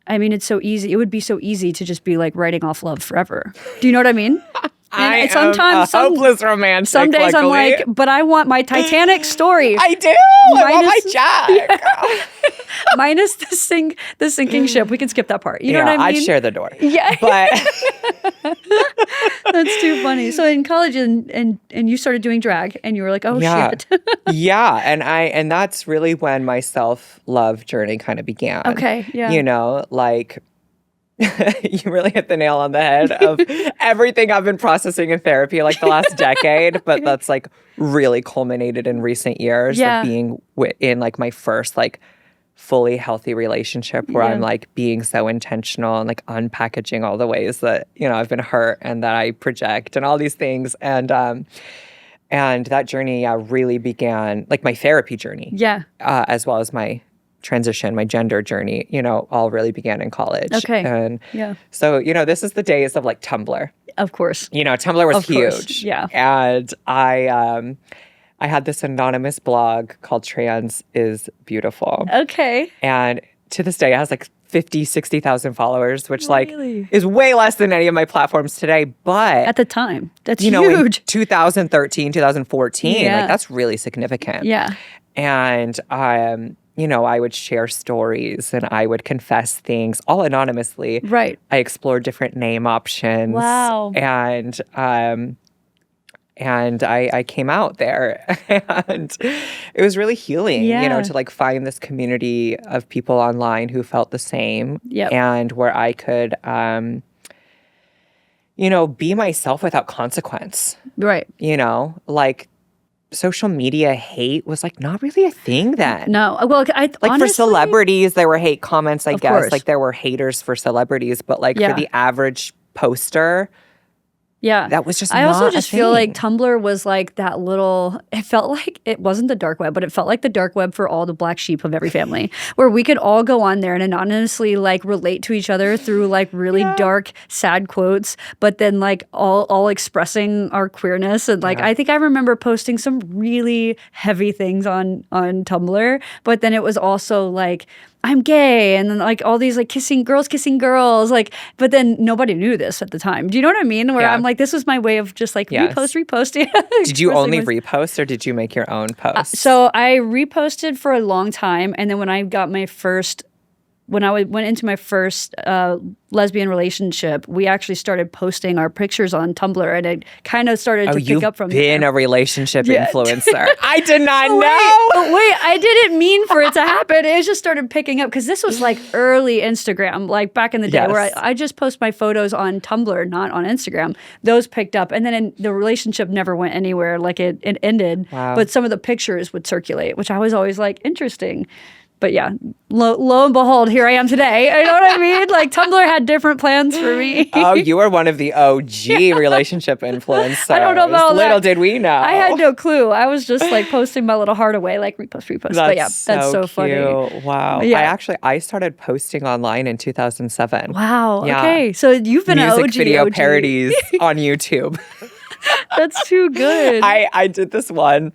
I mean, it's so easy. It would be so easy to just be like writing off love forever. Do you know what I mean? And sometimes a hopeless romantic. Some days luckily. I'm like, but I want my Titanic story. I do. I want my Jack. Minus the sinking ship. We can skip that part. You know what I mean? I'd share the door. Yeah. But that's too funny. So in college and you started doing drag and you were like, oh shit. Yeah. And that's really when my self-love journey kind of began. Okay. Yeah. Like you really hit the nail on the head of everything I've been processing in therapy like the last decade, but that's like really culminated in recent years of being in like my first like fully healthy relationship where I'm like being so intentional and like unpackaging all the ways that, I've been hurt and that I project and all these things. And that journey really began, like my therapy journey. Yeah. As well as my transition, my gender journey, all really began in college. Okay. And so, this is the days of like Tumblr. Of course. Tumblr was huge. Yeah. And I had this anonymous blog called Trans is Beautiful. Okay. And to this day, it has like 50, 60,000 followers, which like Really? is way less than any of my platforms today. But At the time, that's you know, in huge. 2013, 2014, Yeah. like that's really significant. Yeah. And you know, I would share stories and I would confess things all anonymously. Right. I explored different name options. Wow. And I came out there, and it was really healing, you know, Yeah. to like find this community of people online who felt the same, Yep. and where I could, you know, be myself without consequence. Right. You know, like social media hate was like not really a thing then. No. Well, Like honestly, for celebrities, there were hate comments, I Of guess. course. Like there were haters for celebrities, but like Yeah. for the average poster, yeah. that was just I also not a just feel like thing. Tumblr was like that little, it felt like it wasn't the dark web, but it felt like the dark web for all the black sheep of every family, where we could all go on there and anonymously like relate to each other through like really dark, sad quotes, but then like all expressing our queerness. And like, I think I remember posting some really heavy things on Tumblr, but then it was also like, I'm gay, and then like all these like kissing girls, like, but then nobody knew this at the time. Do you know what I mean? Where Yeah. I'm like, this was my way of just like Yes. reposting. Did you only expressing repost or did you make your own post? so I reposted for a long time, and then when I got my first, when I went into my first lesbian relationship, we actually started posting our pictures on Tumblr, and it kind of started to pick up from there. You've been a relationship Yeah. influencer. I did not know. Wait, I didn't mean for it to happen. It just started picking up because this was like early Instagram, like back in the day, where Yes. I just post my photos on Tumblr, not on Instagram. Those picked up, and then the relationship never went anywhere. Like it ended, Wow. but some of the pictures would circulate, which I was always like interesting. But yeah, lo and behold, here I am today. You know what I mean? Like Tumblr had different plans for me. Oh, you were one of the OG relationship influencers. I don't know about Little that. did we know. I had no clue. I was just like posting my little heart away, like repost. But yeah, that's so funny. cute. Wow. Yeah. I started posting online in 2007. Wow. Yeah. Okay. So you've been Music an OG. video parodies on YouTube. That's too good. I did this one.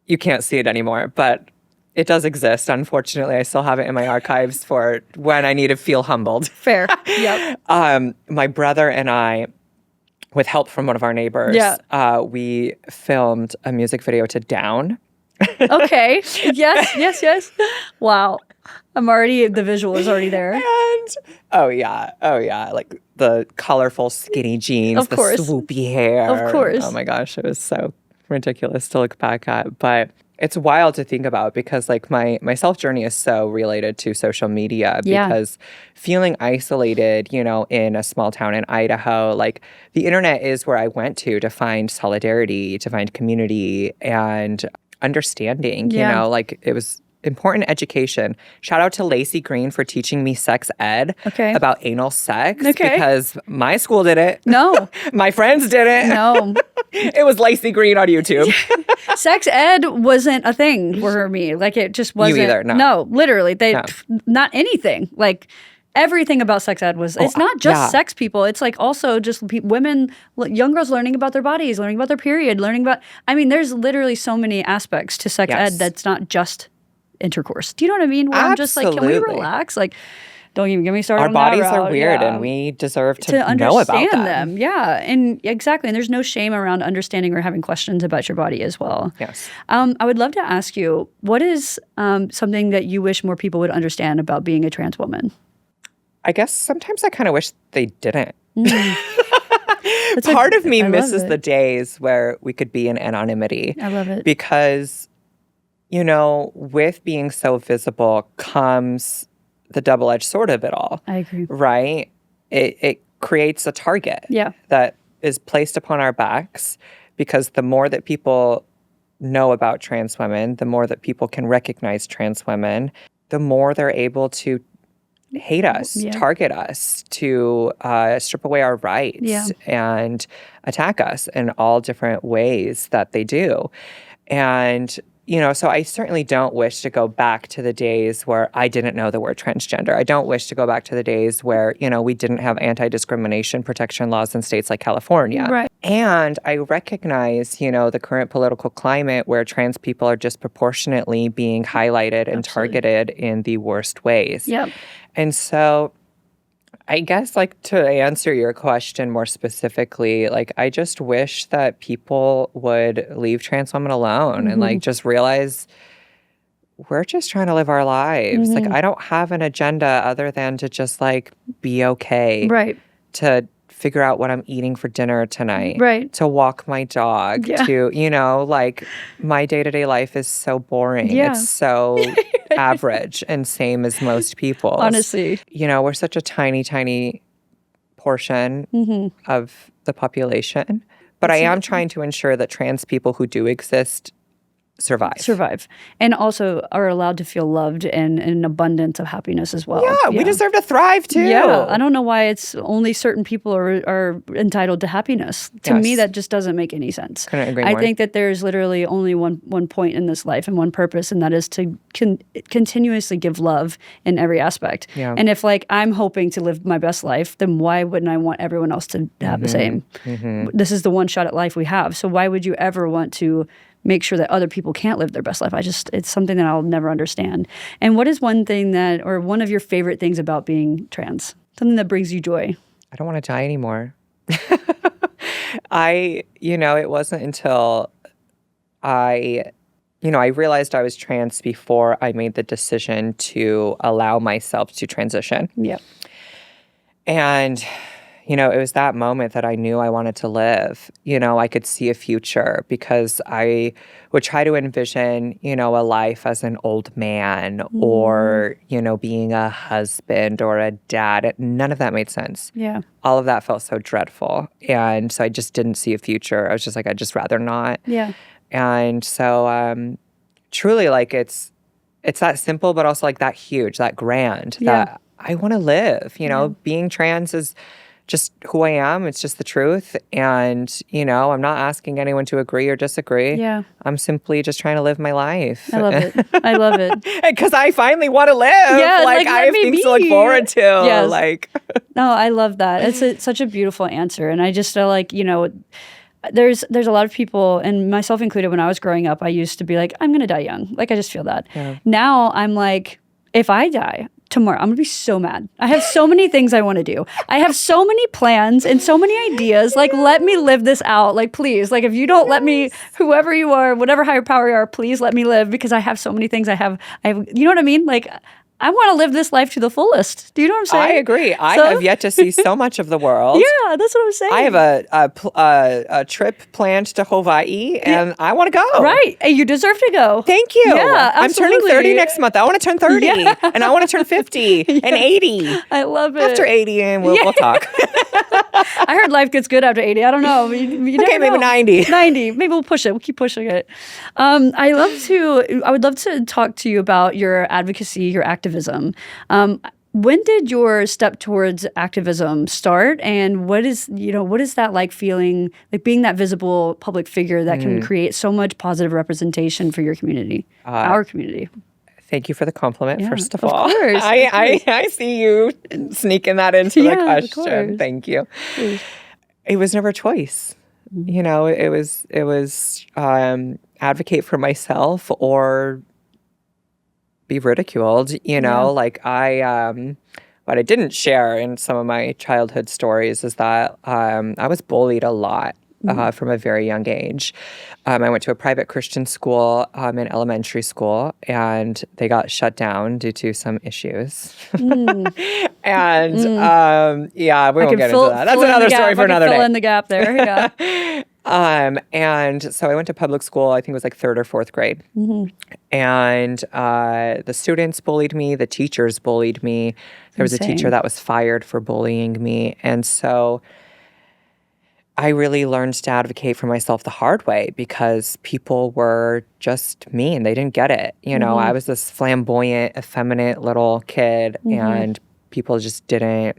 You can't see it anymore, but it does exist. Unfortunately, I still have it in my archives for when I need to feel humbled. Fair. Yep. My brother and I, with help from one of our neighbors, we filmed a music video to Down. Okay. Yes. Wow. The visual is already there. And oh yeah, like the colorful skinny jeans, Of course. the swoopy hair. Of course. Oh my gosh, it was so ridiculous to look back at. But it's wild to think about because like my self journey is so related to social media because feeling isolated, you know, in a small town in Idaho, like the internet is where I went to find solidarity, to find community and understanding, you know, like it was important education. Shout out to Lacey Green for teaching me sex ed about anal sex because my school did it. No. My friends did it. No. It was Lacey Green on YouTube. Sex ed wasn't a thing for me. Like it just wasn't. You either, no. No, literally. Not anything. Like everything about sex ed was, it's not just sex people. It's like also just women, young girls learning about their bodies, learning about their period, learning about, I mean, there's literally so many aspects to sex ed that's not just intercourse. Do you know what I mean? Where I'm just like, can we relax? Like, don't even get me started Our on bodies that route. are weird and we deserve to know about understand them. Yeah. And exactly. And there's no shame around understanding or having questions about your body as well. Yes. I would love to ask you, what is something that you wish more people would understand about being a trans woman? I guess sometimes I kind of wish they didn't. That's Part of me misses the days where we could be in anonymity. I love it. Because, you know, with being so visible comes the double-edged sword of it all. I agree. Right? It creates a target that is placed upon our backs because the more that people know about trans women, the more that people can recognize trans women, the more they're able to hate us, target us, to strip away our rights and attack us in all different ways that they do. And, you know, so I certainly don't wish to go back to the days where I didn't know the word transgender. I don't wish to go back to the days where, you know, we didn't have anti-discrimination protection laws in states like California. Right. And I recognize, the current political climate where trans people are disproportionately being highlighted and targeted in the worst ways. Yep. And so I guess, to answer your question more specifically, I just wish that people would leave trans women alone and, just realize we're just trying to live our lives. I don't have an agenda other than to just, be okay. Right. To figure out what I'm eating for dinner tonight. Right. To walk my dog. Yeah. To, my day-to-day life is so boring. Yeah. It's so average and same as most people's. Honestly. We're such a tiny, tiny portion of the population. But I am trying to ensure that trans people who do exist survive. And also are allowed to feel loved and an abundance of happiness as well. Yeah, we deserve to thrive too. Yeah, I don't know why it's only certain people are entitled to happiness. To me, that just doesn't make any sense. Couldn't agree more. I think that there's literally only one point in this life and one purpose, and that is to continuously give love in every aspect. Yeah. And if I'm hoping to live my best life, then why wouldn't I want everyone else to have the same? This is the one shot at life we have. So why would you ever want to make sure that other people can't live their best life? It's something that I'll never understand. And what is one of your favorite things about being trans? Something that brings you joy? I don't want to die anymore. It wasn't until I realized I was trans before I made the decision to allow myself to transition. Yep. And it was that moment that I knew I wanted to live. I could see a future because I would try to envision, a life as an old man or, being a husband or a dad. None of that made sense. Yeah. All of that felt so dreadful. And so I just didn't see a future. I was just I'd just rather not. Yeah. And so truly, it's that simple, but also that huge, that grand, that I want to live. Being trans is just who I am. It's just the truth. And, I'm not asking anyone to agree or disagree. Yeah. I'm simply just trying to live my life. I love it. I love it. Because I finally want to live. Yeah, I have things to look forward to. Yes. No, I love that. It's such a beautiful answer. And I just feel there's a lot of people, and myself included, when I was growing up, I used to be I'm going to die young. I just feel that. Yeah. Now I'm if I die tomorrow, I'm going to be so mad. I have so many things I want to do. I have so many plans and so many ideas. Let me live this out. Please. If you don't let me, whoever you are, whatever higher power you are, please let me live, because I have so many things I have, you know what I mean? I want to live this life to the fullest. Do you know what I'm saying? I agree. I have yet to see so much of the world. Yeah, that's what I'm saying. I have a trip planned to Hawaii, and I want to go. Right. You deserve to go. Thank you. Yeah, absolutely. I'm turning 30 next month. I want to turn 30, and I want to turn 50 and 80. I love it. After 80, and we'll talk. I heard life gets good after 80. I don't know. You okay, maybe 90. 90. Maybe we'll push it. We'll keep pushing it. I would love to talk to you about your advocacy, your activism. When did your step towards activism start, and what is that like, feeling being that visible public figure that can create so much positive representation for your community, our community? Thank you for the compliment, first of all. Of course. I see you sneaking that into the question. Of course. Thank you. It was never a choice. It was advocate for myself or be ridiculed. What I didn't share in some of my childhood stories is that I was bullied a lot. From a very young age. I went to a private Christian school in elementary school, and they got shut down due to some issues. And we won't get into that. That's another story for another day. Fill in the gap there, yeah. And so I went to public school, I think it was 3rd or 4th grade. And the students bullied me, the teachers bullied me. There was a teacher that was fired for bullying me. And so I really learned to advocate for myself the hard way, because people were just mean. They didn't get it. I was this flamboyant, effeminate little kid, and people just didn't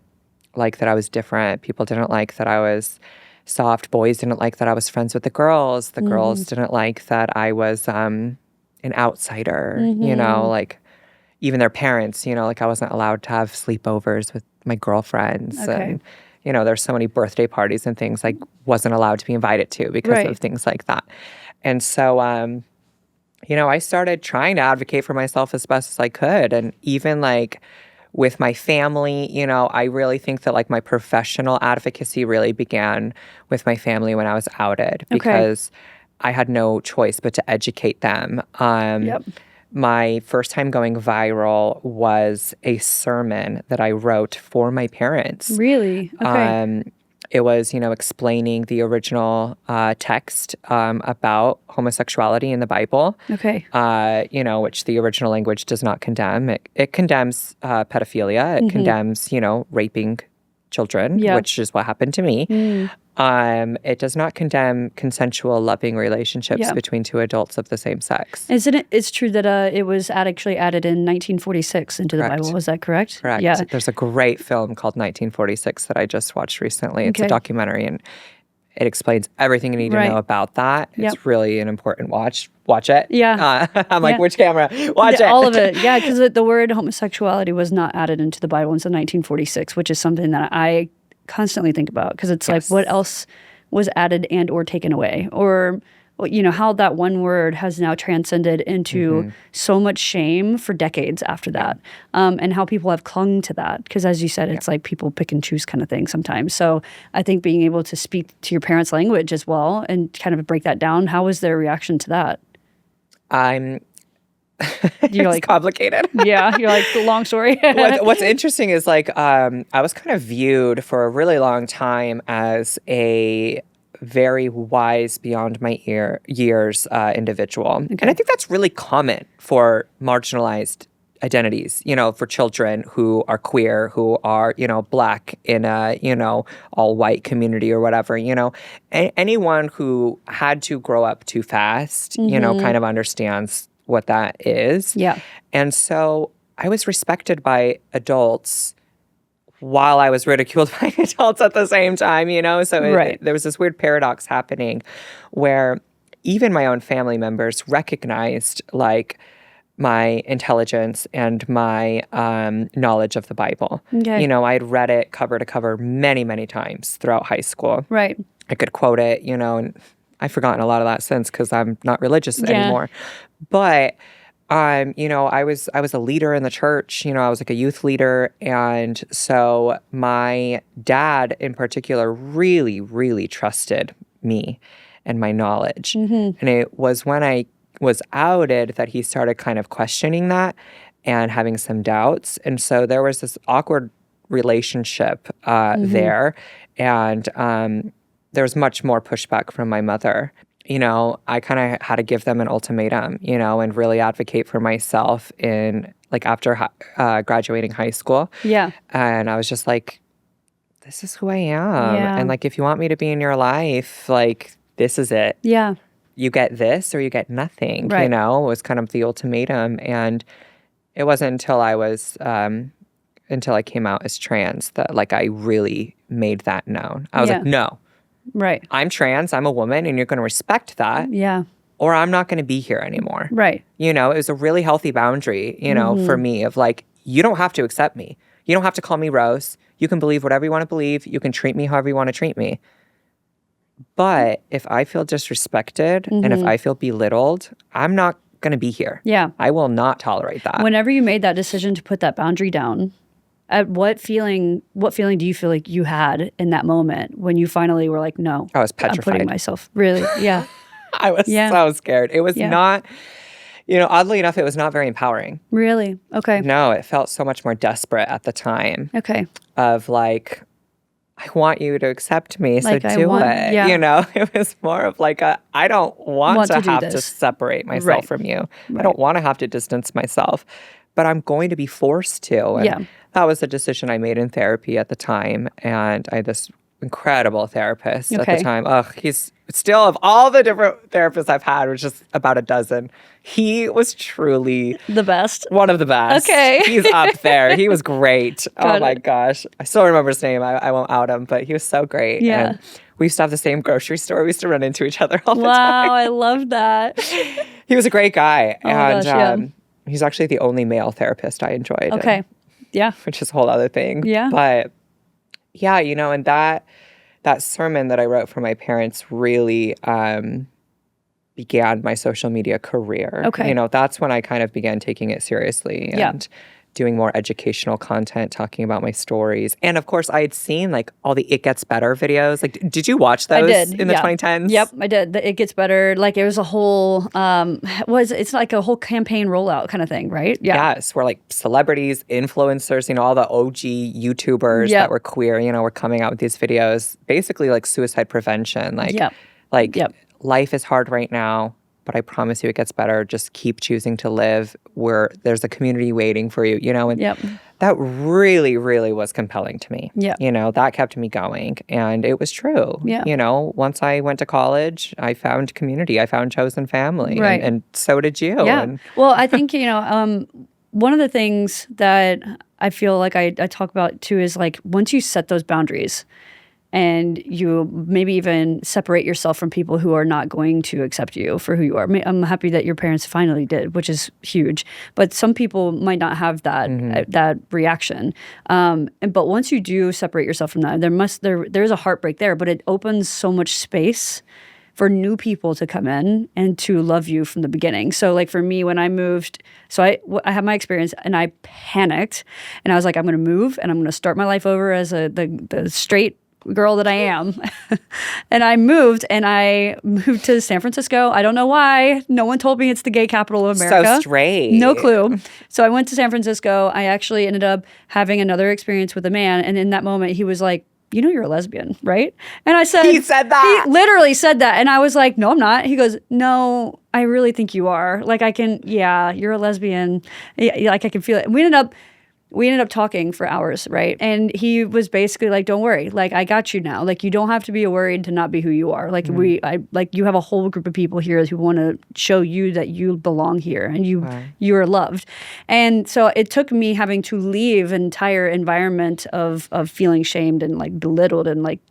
like that I was different. People didn't like that I was soft. Boys didn't like that I was friends with the girls. The girls didn't like that I was an outsider, even their parents, I wasn't allowed to have sleepovers with my girlfriends. Okay. And there's so many birthday parties and things I wasn't allowed to be invited to because of things like that. And so, I started trying to advocate for myself as best as I could. And even like with my family, I really think that like my professional advocacy really began with my family when I was outed because I had no choice but to educate them. My first time going viral was a sermon that I wrote for my parents. Really? Okay. It was, explaining the original text about homosexuality in the Bible. Okay. Which the original language does not condemn. It condemns pedophilia. It condemns, raping children, which is what happened to me. It does not condemn consensual, loving relationships between two adults of the same sex. Isn't it? It's true that it was actually added in 1946 into the Bible. Is that correct? Correct. Yeah. There's a great film called 1946 that I just watched recently. It's a documentary, and it explains everything you need to know about that. It's really an important watch. Watch it. Yeah. I'm like, which camera? Watch it. All of it. Yeah, because the word homosexuality was not added into the Bible until 1946, which is something that I constantly think about, because it's like, what else was added and or taken away, or how that one word has now transcended into so much shame for decades after that, and how people have clung to that, because as you said, it's like people pick and choose kind of thing sometimes. So I think being able to speak to your parents' language as well and kind of break that down, how was their reaction to that? You're like complicated. Yeah, you're like, the long story. What's interesting is like I was kind of viewed for a really long time as a very wise, beyond my years individual, and I think that's really common for marginalized identities. For children who are queer, who are Black in a all white community or whatever. Anyone who had to grow up too fast, kind of understands what that is. Yeah. And so I was respected by adults while I was ridiculed by adults at the same time, So there was this weird paradox happening where even my own family members recognized like my intelligence and my knowledge of the Bible. Okay. I had read it cover to cover many, many times throughout high school. Right. I could quote it, and I've forgotten a lot of that since because I'm not religious anymore. But, I was a leader in the church. I was like a youth leader. And so my dad in particular really, really trusted me and my knowledge. And it was when I was outed that he started kind of questioning that and having some doubts. And so there was this awkward relationship there. And there was much more pushback from my mother. I kind of had to give them an ultimatum, and really advocate for myself in like after graduating high school. Yeah. And I was just like, this is who I am. And like, if you want me to be in your life, like, this is it. Yeah. You get this or you get nothing, right. was kind of the ultimatum. And it wasn't until until I came out as trans that like I really made that known. I was like, no. Right. I'm trans, I'm a woman, and you're going to respect that. Yeah. Or I'm not going to be here anymore. Right. It was a really healthy boundary, for me of like, you don't have to accept me. You don't have to call me Rose. You can believe whatever you want to believe. You can treat me however you want to treat me. But if I feel disrespected and if I feel belittled, I'm not going to be here. Yeah. I will not tolerate that. Whenever you made that decision to put that boundary down, what feeling do you feel like you had in that moment when you finally were like, no, I was petrified. I'm putting myself, really? Yeah. I was so scared. It was not, oddly enough, it was not very empowering. Really? Okay. No, it felt so much more desperate at the time. Okay. Of like, I want you to accept me, so do it. Yeah. It was more of like I don't want to have to separate myself from you. Right. I don't want to have to distance myself, but I'm going to be forced to. And that was a decision I made in therapy at the time. And I had this incredible therapist at the time. He's still, of all the different therapists I've had, which is about a dozen, he was truly the best. One of the best. Okay. He's up there. He was great. Oh my gosh. I still remember his name. I won't out him, but he was so great. Yeah. And we used to have the same grocery store. We used to run into each other all the time. Wow, I love that. He was a great guy. Oh my gosh, he's actually the only male therapist I enjoyed. Okay. Yeah. Which is a whole other thing. Yeah. But Yeah, and that sermon that I wrote for my parents really began my social media career. Okay. That's when I kind of began taking it seriously and doing more educational content, talking about my stories. And of course, I had seen like all the It Gets Better videos. Like, did you watch those in the 2010s? Yep, I did. It Gets Better. Like, it was a whole, it's like a whole campaign rollout kind of thing, right? Yeah. Yes, where like celebrities, influencers, all the OG YouTubers that were queer, were coming out with these videos, basically like suicide prevention. Like life is hard right now, but I promise you it gets better. Just keep choosing to live where there's a community waiting for you, and that really, really was compelling to me. That kept me going, and it was true. Once I went to college, I found community. I found chosen family, and so did you. Yeah. Well, I think, one of the things that I feel like I talk about too is like once you set those boundaries, and you maybe even separate yourself from people who are not going to accept you for who you are. I'm happy that your parents finally did, which is huge. But some people might not have that that reaction. But once you do separate yourself from that, there's a heartbreak there, but it opens so much space for new people to come in and to love you from the beginning. So like for me, when I moved, so I had my experience and I panicked and I was like, I'm going to move and I'm going to start my life over as the straight girl that I am. And I moved to San Francisco. I don't know why. No one told me it's the gay capital of America. So straight. No clue. So I went to San Francisco. I actually ended up having another experience with a man. And in that moment, he was like, you're a lesbian, right? And I said... He said that? He literally said that. And I was like, no, I'm not. He goes, no, I really think you are. Like, you're a lesbian. Yeah, like, I can feel it. And we ended up talking for hours, right? And he was basically like, don't worry. Like, I got you now. Like, you don't have to be worried to not be who you are. Like, you have a whole group of people here who want to show you that you belong here and you are loved. And so it took me having to leave an entire environment of feeling shamed and like belittled and like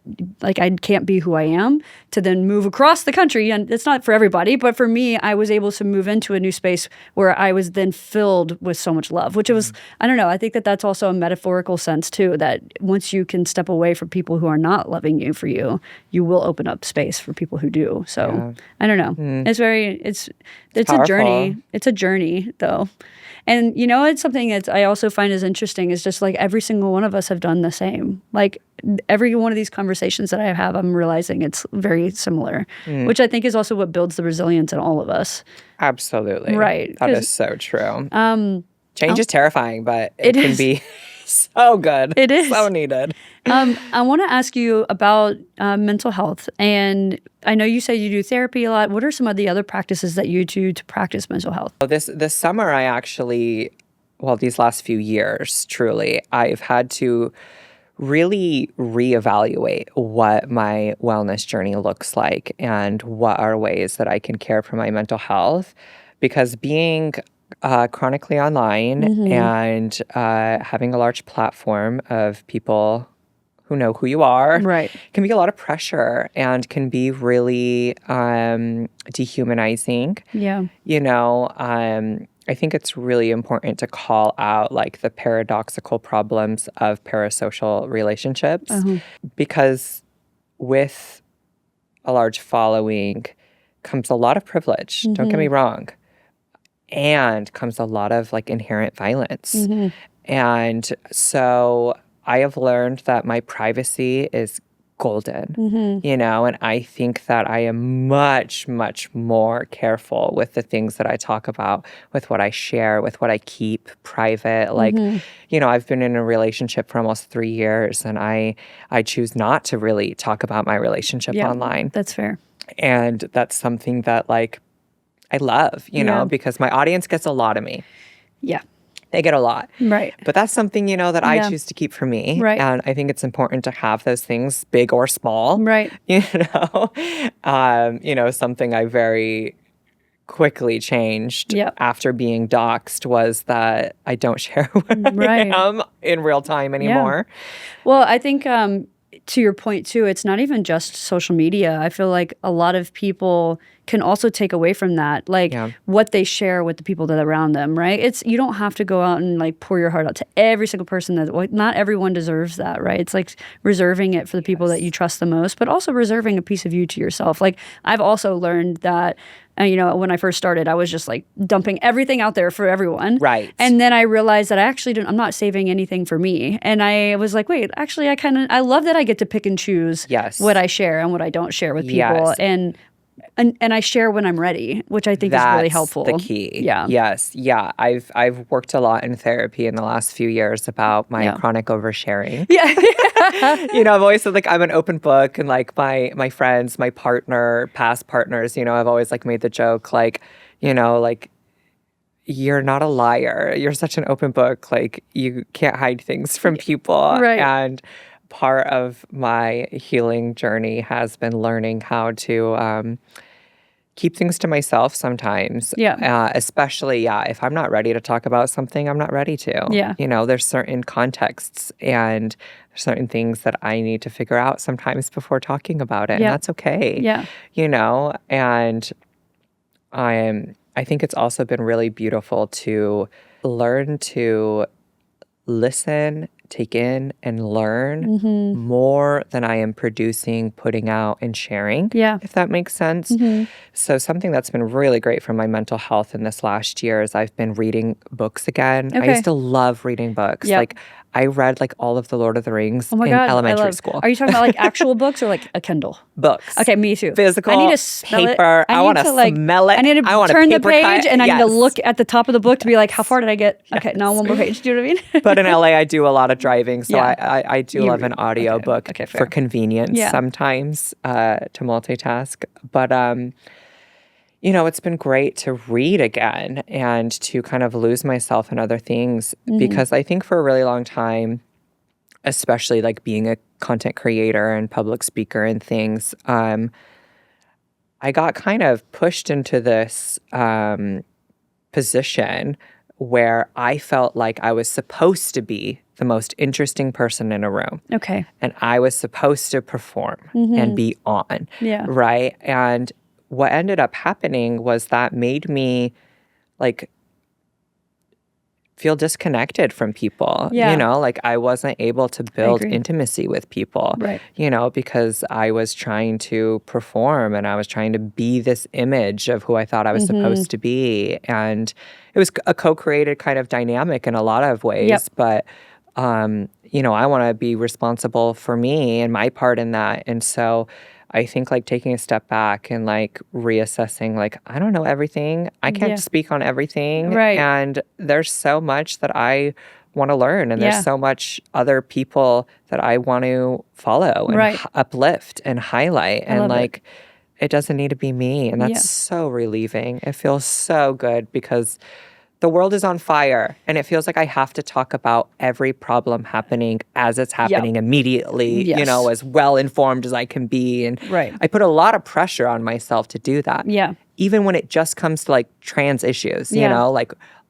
I can't be who I am to then move across the country. And it's not for everybody, but for me, I was able to move into a new space where I was then filled with so much love, which it was, I don't know, I think that that's also a metaphorical sense too, that once you can step away from people who are not loving you for you, you will open up space for people who do. So I don't know. It's a journey. It's a journey though. And it's something that I also find is interesting is just like every single one of us have done the same. Like every one of these conversations that I have, I'm realizing it's very similar, which I think is also what builds the resilience in all of us. Absolutely. Right. That is so true. Change is terrifying, but it can be so good. It is. So needed. I want to ask you about mental health. And I know you say you do therapy a lot. What are some of the other practices that you do to practice mental health? This summer, I actually, these last few years, truly, I've had to really reevaluate what my wellness journey looks like and what are ways that I can care for my mental health. Because being chronically online and having a large platform of people who know who you are can be a lot of pressure and can be really dehumanizing. I think it's really important to call out like the paradoxical problems of parasocial relationships because with a large following comes a lot of privilege. Don't get me wrong. And comes a lot of like inherent violence. And so I have learned that my privacy is golden, and I think that I am much, much more careful with the things that I talk about, with what I share, with what I keep private. Like, I've been in a relationship for almost 3 years and I choose not to really talk about my relationship online. That's fair. And that's something that like, I love, because my audience gets a lot of me. Yeah. They get a lot. Right. But that's something, that I choose to keep for me. Right. And I think it's important to have those things, big or small. Right. Something I very quickly changed after being doxxed was that I don't share where I am in real time anymore. Yeah. Well, I think to your point too, it's not even just social media. I feel like a lot of people can also take away from that, like what they share with the people that are around them, right? You don't have to go out and like pour your heart out to every single person not everyone deserves that, right? It's like reserving it for the people that you trust the most, but also reserving a piece of you to yourself. Like I've also learned that, when I first started, I was just like dumping everything out there for everyone. Right. And then I realized that I'm not saving anything for me. And I was like, wait, actually, I love that I get to pick and choose what I share and what I don't share with people. And I share when I'm ready, which I think is really helpful. That's the key. Yeah. Yes. Yeah. I've worked a lot in therapy in the last few years about my chronic oversharing. Yeah. I've always said like I'm an open book, and like my friends, my partner, past partners, I've always like made the joke like, like you're not a liar. You're such an open book. Like you can't hide things from people. Right. And part of my healing journey has been learning how to keep things to myself sometimes. Yeah. Especially, if I'm not ready to talk about something, I'm not ready to. Yeah. There's certain contexts and certain things that I need to figure out sometimes before talking about it. And that's okay. Yeah. And I think it's also been really beautiful to learn to listen, take in, and learn more than I am producing, putting out, and sharing, if that makes sense. So something that's been really great for my mental health in this last year is I've been reading books again. I used to love reading books. Like I read like all of the Lord of the Rings in elementary school. Are you talking about like actual books or like a Kindle? Books. Okay, me too. Physical, I need to smell paper. I want to smell it. I need to turn the page and I need to look at the top of the book to be like, how far did I get? Okay, now one more page. Do you know what I mean? But in LA, I do a lot of driving, so I do love an audio book for convenience sometimes to multitask. But it's been great to read again and to kind of lose myself in other things because I think for a really long time, especially like being a content creator and public speaker and things, I got kind of pushed into this position where I felt like I was supposed to be the most interesting person in a room. Okay. And I was supposed to perform and be on. Yeah. Right? And what ended up happening was that made me like feel disconnected from people. Like I wasn't able to build intimacy with people. Right. Because I was trying to perform and I was trying to be this image of who I thought I was supposed to be. And it was a co-created kind of dynamic in a lot of ways. But I want to be responsible for me and my part in that. And so I think like taking a step back and like reassessing, like, I don't know everything. I can't speak on everything. Right. And there's so much that I want to learn. And there's so much other people that I want to follow and uplift and highlight. And like, it doesn't need to be me. And that's so relieving. It feels so good because the world is on fire, and it feels like I have to talk about every problem happening as it's happening immediately, as well-informed as I can be. And I put a lot of pressure on myself to do that. Yeah. Even when it just comes to like trans issues,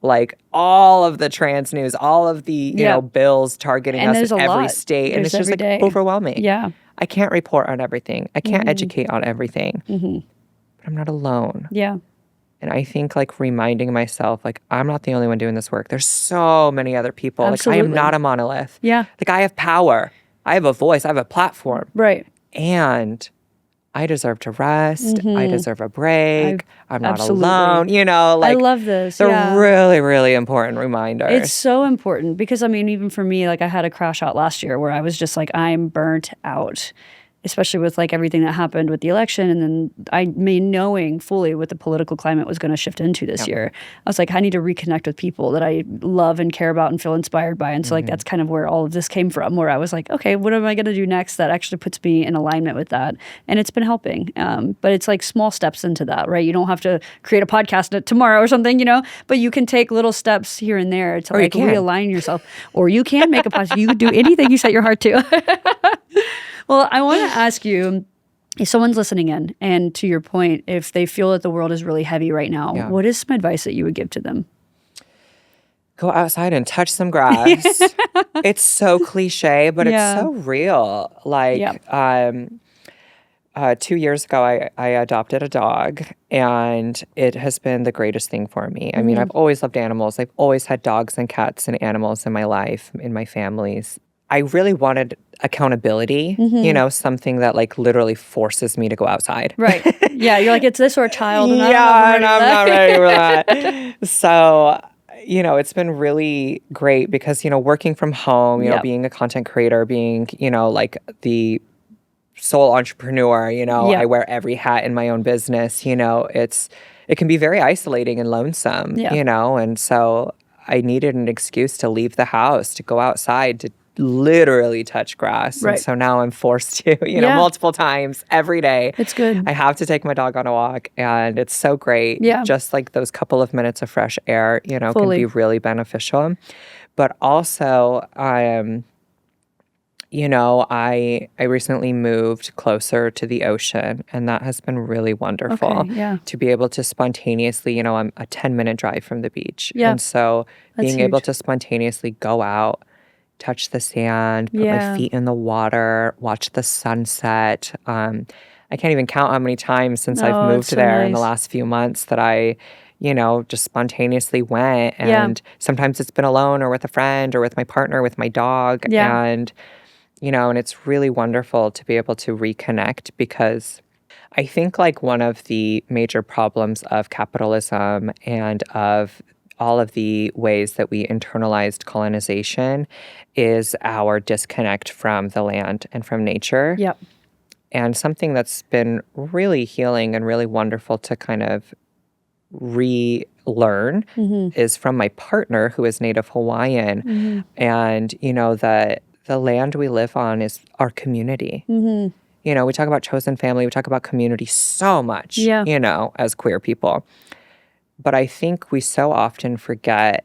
like all of the trans news, all of the, you know, bills targeting us in every state. And it's just like overwhelming. Yeah. I can't report on everything. I can't educate on everything. But I'm not alone. Yeah. And I think like reminding myself, like, I'm not the only one doing this work. There's so many other people. Absolutely. Like, I am not a monolith. Yeah. Like, I have power. I have a voice. I have a platform. Right. And I deserve to rest. I deserve a break. I'm not absolutely. alone. You know, like, I love this. They're really, really important reminders. It's so important because, I mean, even for me, like, I had a crash out last year where I was just like, I'm burnt out. Especially with like everything that happened with the election. And then I mean, knowing fully what the political climate was going to shift into this year, I was like, I need to reconnect with people that I love and care about and feel inspired by. And so like, that's kind of where all of this came from, where I was like, okay, what am I going to do next that actually puts me in alignment with that? And it's been helping. But it's like small steps into that, right? You don't have to create a podcast tomorrow or something, you know, but you can take little steps here and there to like realign yourself, or you can make a podcast. You can do anything you set your heart to. Well, I want to ask you, if someone's listening in, and to your point, if they feel that the world is really heavy right now, what is some advice that you would give to them? go outside and touch some grass. It's so cliche, but it's so real. Like, 2 years ago, I adopted a dog, and it has been the greatest thing for me. I mean, I've always loved animals. I've always had dogs and cats and animals in my life, in my families. I really wanted accountability, something that like literally forces me to go outside. Right. Yeah. You're like, it's this or a child. And I'm not ready for that. So, it's been really great because, working from home, being a content creator, being, like the sole entrepreneur, I wear every hat in my own business, it can be very isolating and lonesome, and so I needed an excuse to leave the house, to go outside, to literally touch grass. Right. And so now I'm forced to, multiple times every day. It's good. I have to take my dog on a walk, and it's so great. Yeah. Just like those couple of minutes of fresh air, can be really beneficial. But also, I recently moved closer to the ocean, and that has been really wonderful. Okay, to be able to spontaneously, I'm a 10-minute drive from the beach. Yeah. And so being able to spontaneously go out, touch the sand, put my feet in the water, watch the sunset. I can't even count how many times since I've moved there in the last few months that I just spontaneously went. And sometimes it's been alone or with a friend or with my partner, with my dog. And and it's really wonderful to be able to reconnect, because I think like one of the major problems of capitalism and of all of the ways that we internalized colonization is our disconnect from the land and from nature. Yep. And something that's been really healing and really wonderful to kind of relearn is from my partner, who is Native Hawaiian. And, that the land we live on is our community. We talk about chosen family, we talk about community so much, as queer people. But I think we so often forget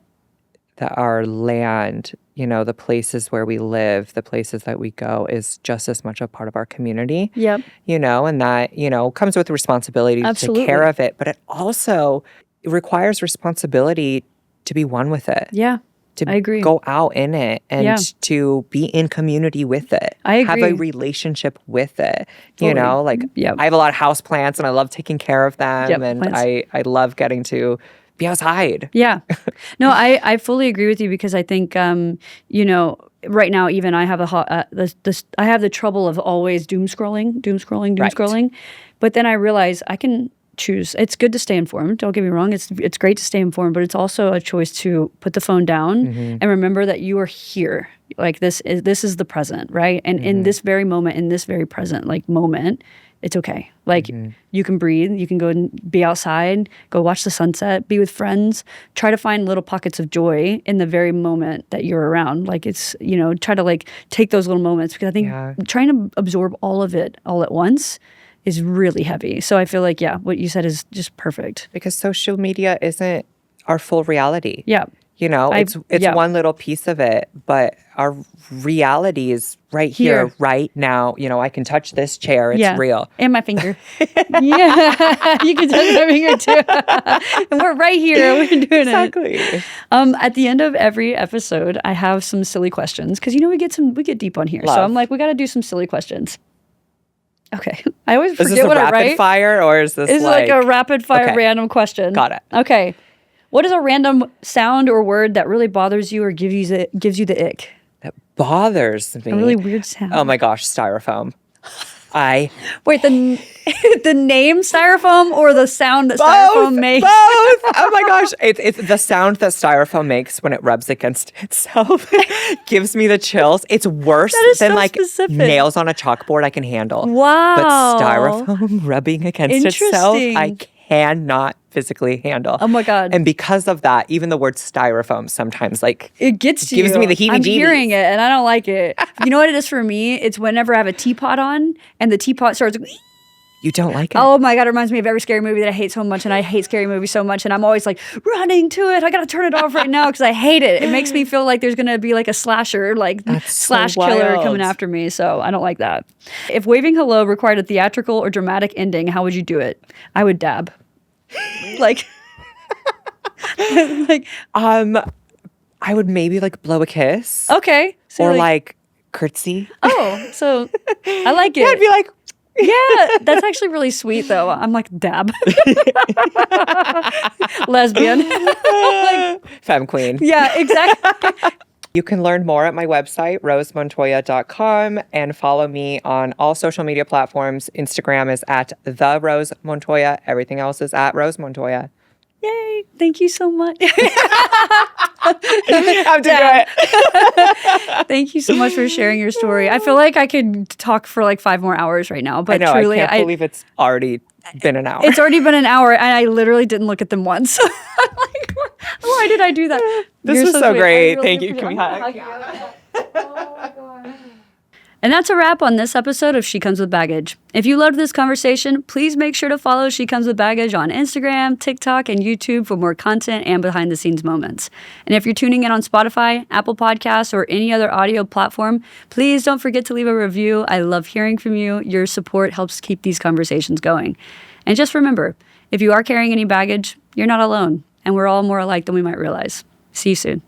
that our land, the places where we live, the places that we go, is just as much a part of our community. Yep. And that, comes with responsibility to take care of it. But it also requires responsibility to be one with it. Yeah. I agree. Go out in it and to be in community with it. I agree. Have a relationship with it. Fully. I have a lot of house plants and I love taking care of them. And I love getting to be outside. Yeah. No, I fully agree with you, because I think, right now even I have I have the trouble of always doom scrolling. But then I realize I can choose. It's good to stay informed. Don't get me wrong. It's great to stay informed, but it's also a choice to put the phone down and remember that you are here. Like this is the present, right? And in this very moment, in this very present moment, it's okay. Like you can breathe. You can go and be outside. Go watch the sunset. Be with friends. Try to find little pockets of joy in the very moment that you're around. Like it's try to like take those little moments, because I think trying to absorb all of it all at once is really heavy. So I feel like, what you said is just perfect. Because social media isn't our full reality. Yeah. It's one little piece of it, but our reality is right here, right now. I can touch this chair. It's real. And my finger. You can touch my finger too. And we're right here. We're doing exactly. it. At the end of every episode, I have some silly questions, because we get deep on here. Love. So I'm like, we got to do some silly questions. Okay. I always forget what I write. Is this a rapid fire, or is this It's like a rapid fire random question. Got it. Okay. What is a random sound or word that really bothers you or gives you the ick? That bothers me. A really weird sound. Oh my gosh, styrofoam. Wait, the name styrofoam or the sound that styrofoam makes? Both. Oh my gosh, it's the sound that styrofoam makes when it rubs against itself. Gives me the chills. It's worse than specific. Nails on a chalkboard I can handle. Wow. But styrofoam rubbing against itself, I cannot physically handle. Oh my God. And because of that, even the word styrofoam sometimes it gets to gives me the heebie-jeebies. I'm hearing it and I don't like it. You know what it is for me? It's whenever I have a teapot on and the teapot starts. You don't like it? Oh my God, it reminds me of every scary movie that I hate so much, and I hate scary movies so much, and I'm always like running to it. I gotta turn it off right now because I hate it. It makes me feel like there's gonna be like a slasher, slash killer coming after me, so I don't like that. If waving hello required a theatrical or dramatic ending, how would you do it? I would dab. I would maybe like blow a kiss. Okay. So or like curtsy. Oh, so I like it. Yeah, I'd be like, yeah, that's actually really sweet, though. I'm like, dab. Lesbian. like, femme queen. Yeah, exactly. You can learn more at my website, rosemontoya.com, and follow me on all social media platforms. Instagram is at the Rose Montoya. Everything else is at Rose Montoya. Yay. Thank you so much. I'm doing it. Thank you so much for sharing your story. I feel like I could talk for like 5 more hours right now, but I know, truly, I can't believe it's already been an hour. It's already been an hour, and I literally didn't look at them once. I'm like, why did I do that? This was so great. Really Thank you. Can we hug? Oh my God. And that's a wrap on this episode of She Comes With Baggage. If you loved this conversation, please make sure to follow She Comes With Baggage on Instagram, TikTok, and YouTube for more content and behind-the-scenes moments. And if you're tuning in on Spotify, Apple Podcasts, or any other audio platform, please don't forget to leave a review. I love hearing from you. Your support helps keep these conversations going. And just remember, if you are carrying any baggage, you're not alone, and we're all more alike than we might realize. See you soon.